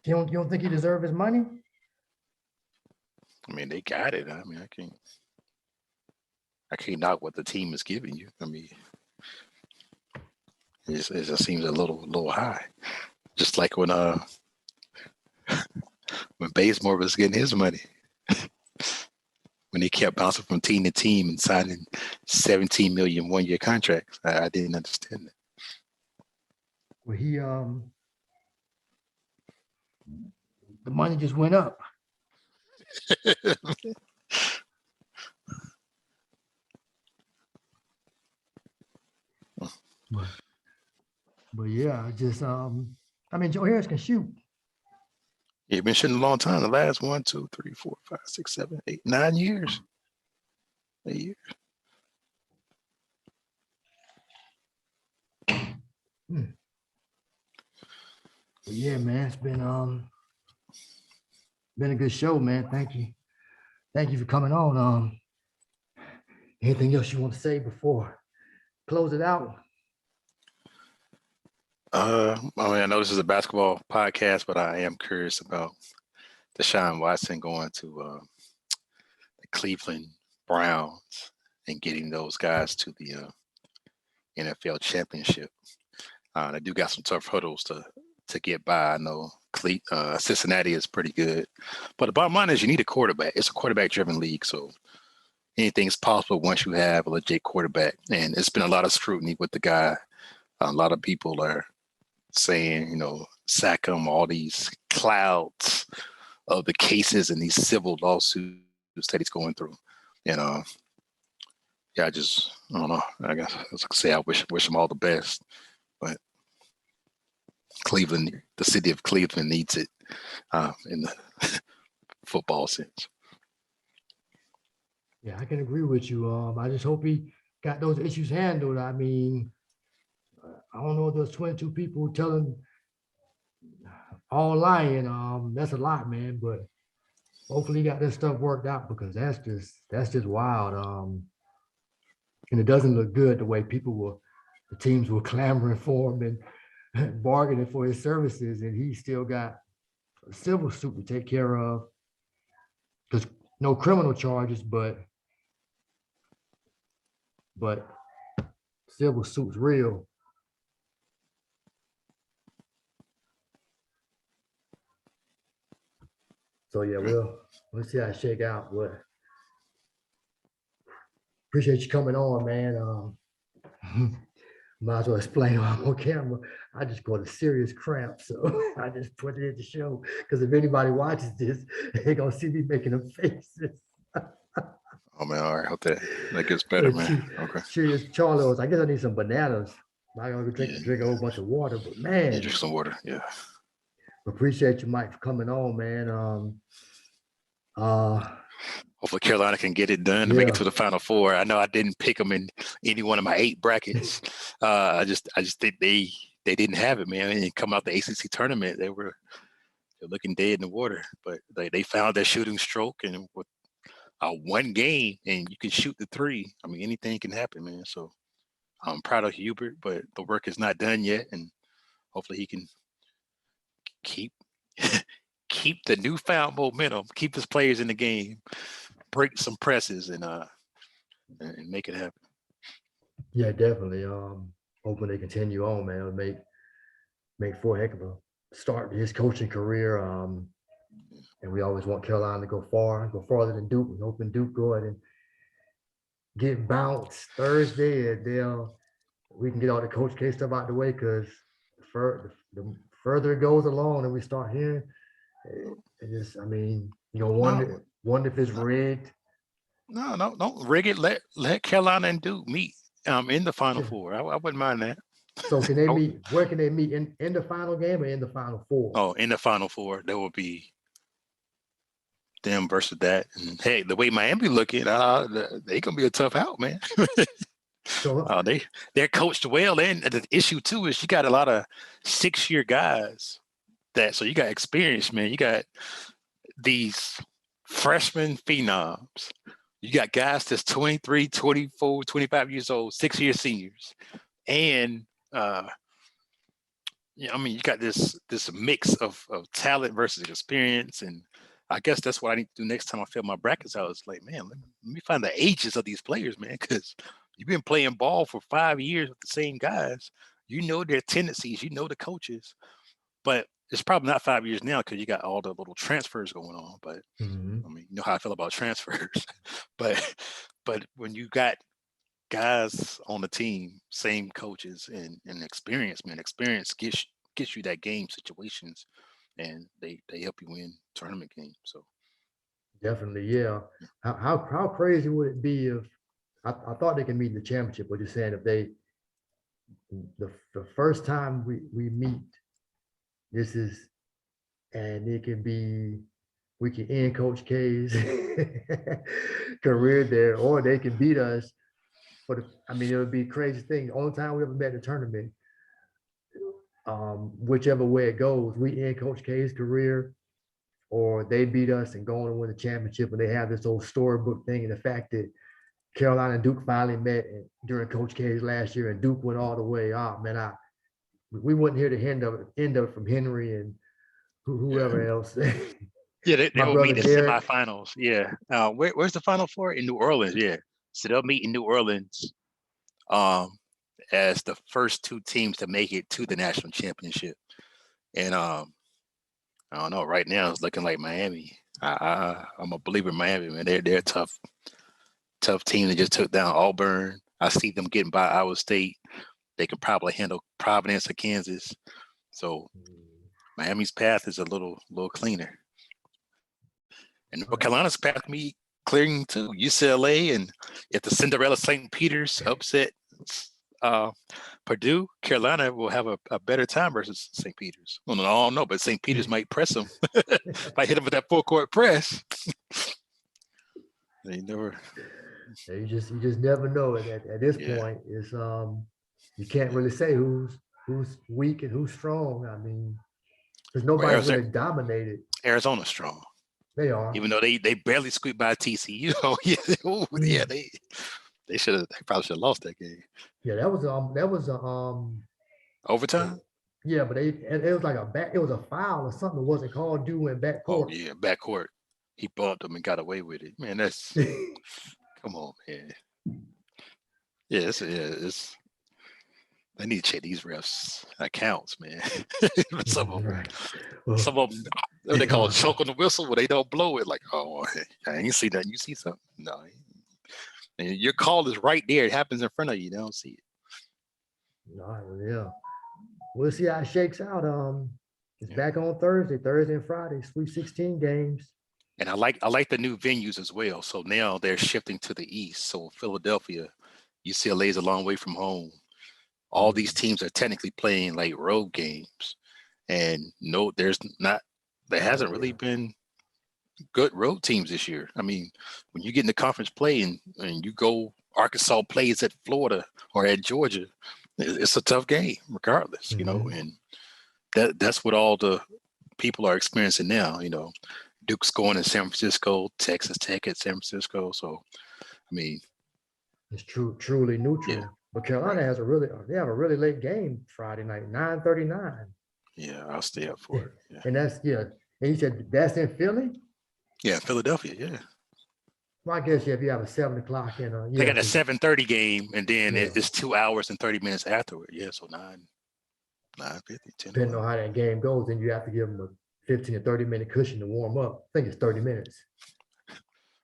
You don't think he deserves his money? I mean, they got it. I mean, I can't knock what the team is giving you. I mean, it just seems a little high. Just like when Bazemore was getting his money. When he kept bouncing from team to team and signing 17 million one-year contracts. I didn't understand that. Well, the money just went up. But yeah, I mean, Joe Harris can shoot. Yeah, been shooting a long time. The last 1, 2, 3, 4, 5, 6, 7, 8, 9 years. 8 years. But yeah, man, it's been a good show, man. Thank you for coming on. Anything else you want to say before close it out? I mean, I know this is a basketball podcast, but I am curious about Deshaun Watson going to the Cleveland Browns and getting those guys to the NFL championship. They do got some tough hurdles to get by. I know Cincinnati is pretty good, but the bottom line is you need a quarterback. It's a quarterback-driven league, so anything's possible once you have a legit quarterback. And it's been a lot of scrutiny with the guy. A lot of people are saying, sack him, all these clouds of the cases and these civil lawsuits that he's going through. Yeah, I don't know. I guess I was gonna say I wish him all the best, but Cleveland, the city of Cleveland, needs it in the football sense. Yeah, I can agree with you. I just hope he got those issues handled. I mean, I don't know if there's 22 people telling all lying. That's a lot, man. But hopefully he got this stuff worked out, because that's just wild. And it doesn't look good the way the teams were clamoring for him and bargaining for his services, and he still got a civil suit to take care of. Because no criminal charges, but civil suit's real. So yeah, we'll see how it shake out. But appreciate you coming on, man. Might as well explain on camera. I just got a serious cramp, so I just put it in the show, because if anybody watches this, they're gonna see me making them faces. Oh man, all right, hope that gets better, man. Okay. Cheers, Charles. I guess I need some bananas. I'm gonna drink a whole bunch of water, but man, drink some water. Yeah. Appreciate you, Mike, for coming on, man. Hopefully Carolina can get it done to make it to the Final Four. I know I didn't pick them in any one of my 8 brackets. I just think they didn't have it, man. And come out the ACC tournament, they're looking dead in the water. But they found their shooting stroke, and with one game, and you can shoot the 3. I mean, anything can happen, man. So I'm proud of Hubert, but the work is not done yet, and hopefully he can keep the newfound momentum, keep his players in the game, break some presses, and make it happen. Yeah, definitely. Hoping they continue on, man. It'll make for a heck of a start to his coaching career. And we always want Carolina to go farther than Duke. We're hoping Duke go ahead and get bounced Thursday, and we can get all the Coach K stuff out the way, because the further it goes along and we start hearing, wonder if it's rigged. No, don't rig it. Let Carolina and Duke meet in the Final Four. I wouldn't mind that. So can they meet? Where can they meet? In the final game or in the Final Four? Oh, in the Final Four, there will be them versus that. And hey, the way Miami looking, they gonna be a tough out, man. So They're coached well, and the issue too is you got a lot of 6-year guys so you got experience, man. You got these freshman phenoms. You got guys that's 23, 24, 25 years old, 6-year seniors. And I mean, you got this mix of talent versus experience. And I guess that's what I need to do next time I fill my brackets out. It's like, man, let me find the ages of these players, man, because you've been playing ball for 5 years with the same guys. You know their tendencies, you know the coaches. But it's probably not 5 years now because you got all the little transfers going on. But I mean, you know how I feel about transfers. but when you got guys on the team, same coaches and experience, man, experience gets you that game situations, and they help you win tournament games. So definitely, yeah. How crazy would it be if I thought they could meet in the championship, but you're saying if they the first time we meet, this is, and it can be, we can end Coach K's career there, or they can beat us. But I mean, it would be a crazy thing. The only time we ever met in the tournament, whichever way it goes, we end Coach K's career, or they beat us and go on to win the championship. And they have this old storybook thing, and the fact that Carolina and Duke finally met during Coach K's last year, and Duke went all the way. Oh man, we wouldn't hear the end of it from Henry and whoever else. yeah, they My will brother meet in the Derek. semifinals. Yeah, where's the final for? In New Orleans. Yeah, so they'll meet in New Orleans, as the first 2 teams to make it to the national championship. And I don't know. Right now, it's looking like Miami. I'm a believer in Miami, man. They're a tough team that just took down Auburn. I see them getting by Iowa State. They can probably handle Providence or Kansas. So Miami's path is a little cleaner. And North Carolina's path can be clearing too. UCLA, and if the Cinderella St. Peter's upset Purdue, Carolina will have a better time versus St. Peter's. Well, no, I don't know, but St. Peter's might press them. Might hit them with that full court press. They never. You just never know it at this point. It's you can't really say who's weak and who's strong. I mean, because nobody's really dominated. Arizona's strong. They are, even though they barely squeaked by TCU. They probably should have lost that game. Yeah, that was overtime. Yeah, but it was like it was a foul or something that wasn't called due in backcourt. Oh yeah, backcourt. He bumped them and got away with it. Man, that's come on, man. Yeah, it's they need to check these refs accounts, man. Some of them, they call it choke on the whistle when they don't blow it. Like, oh, I ain't see that. You see something? No, and your call is right there. It happens in front of you. They don't see it. No, yeah. We'll see how it shakes out. It's back on Thursday and Friday, Sweet 16 games. And I like the new venues as well. So now they're shifting to the east. So Philadelphia, UCLA is a long way from home. All these teams are technically playing like road games, and there hasn't really been good road teams this year. I mean, when you get into conference play and you go, Arkansas plays at Florida or at Georgia, it's a tough game regardless, you know, and that's what all the people are experiencing now. You know, Duke's going to San Francisco, Texas Tech at San Francisco. So, I mean, it's truly neutral. Yeah. But Carolina have a really late game Friday night, 9:39. Yeah, I'll stay up for it. Yeah. And that's And you said that's in Philly? Yeah, Philadelphia, yeah. Well, I guess if you have a 7 o'clock and they got a 7:30 game, and then it's 2 hours and 30 minutes afterward. Yeah, so 9:50, 10. Depending on how that game goes, then you have to give them a 15 to 30-minute cushion to warm up. I think it's 30 minutes.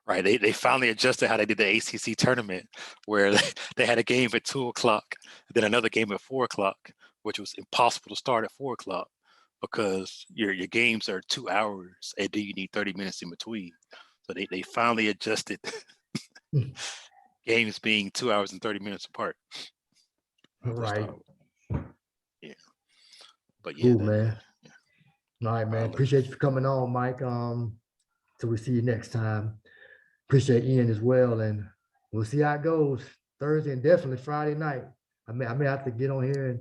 Right, they finally adjusted how they did the ACC tournament, where they had a game at 2 o'clock, then another game at 4 o'clock, which was impossible to start at 4 o'clock because your games are 2 hours, and then you need 30 minutes in between. So they finally adjusted games being 2 hours and 30 minutes apart. Right. Yeah. But yeah, man. Yeah. All right, man. Appreciate you for coming on, Mike. Till we see you next time. Appreciate Ian as well, and we'll see how it goes Thursday and definitely Friday night. I may have to get on here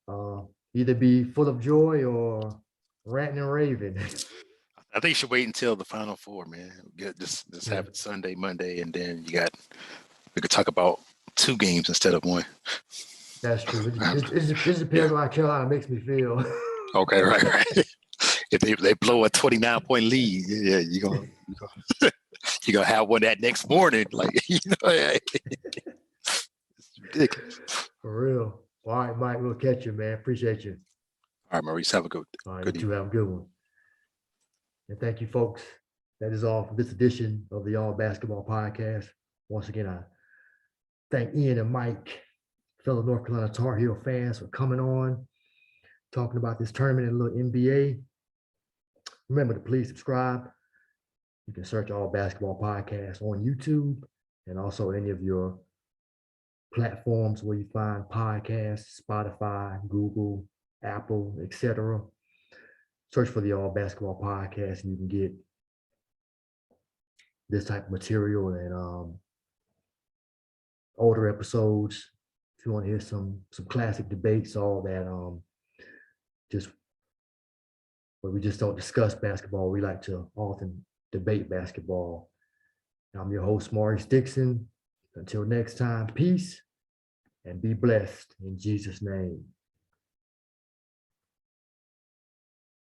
and either be full of joy or ranting and raving. I think you should wait until the Final Four, man. Just have it Sunday, Monday, and then we could talk about 2 games instead of 1. That's true. It just depends on how Carolina makes me feel. Okay, right. If they blow a 29-point lead, yeah, you're gonna have one that next morning, like it's ridiculous. For real. All right, Mike, we'll catch you, man. Appreciate you. All right, Maurice, have a good. All right, good you too. Have a good one. And thank you, folks. That is all for this edition of the All Basketball Podcast. Once again, I thank Ian and Mike, fellow North Carolina Tar Heel fans, for coming on, talking about this tournament and a little NBA. Remember to please subscribe. You can search All Basketball Podcast on YouTube and also any of your platforms where you find podcasts, Spotify, Google, Apple, etc. Search for the All Basketball Podcast and you can get this type of material and older episodes. If you want to hear some classic debates, all that, just where we just don't discuss basketball. We like to often debate basketball. I'm your host, Maurice Dixon. Until next time, peace and be blessed in Jesus' name.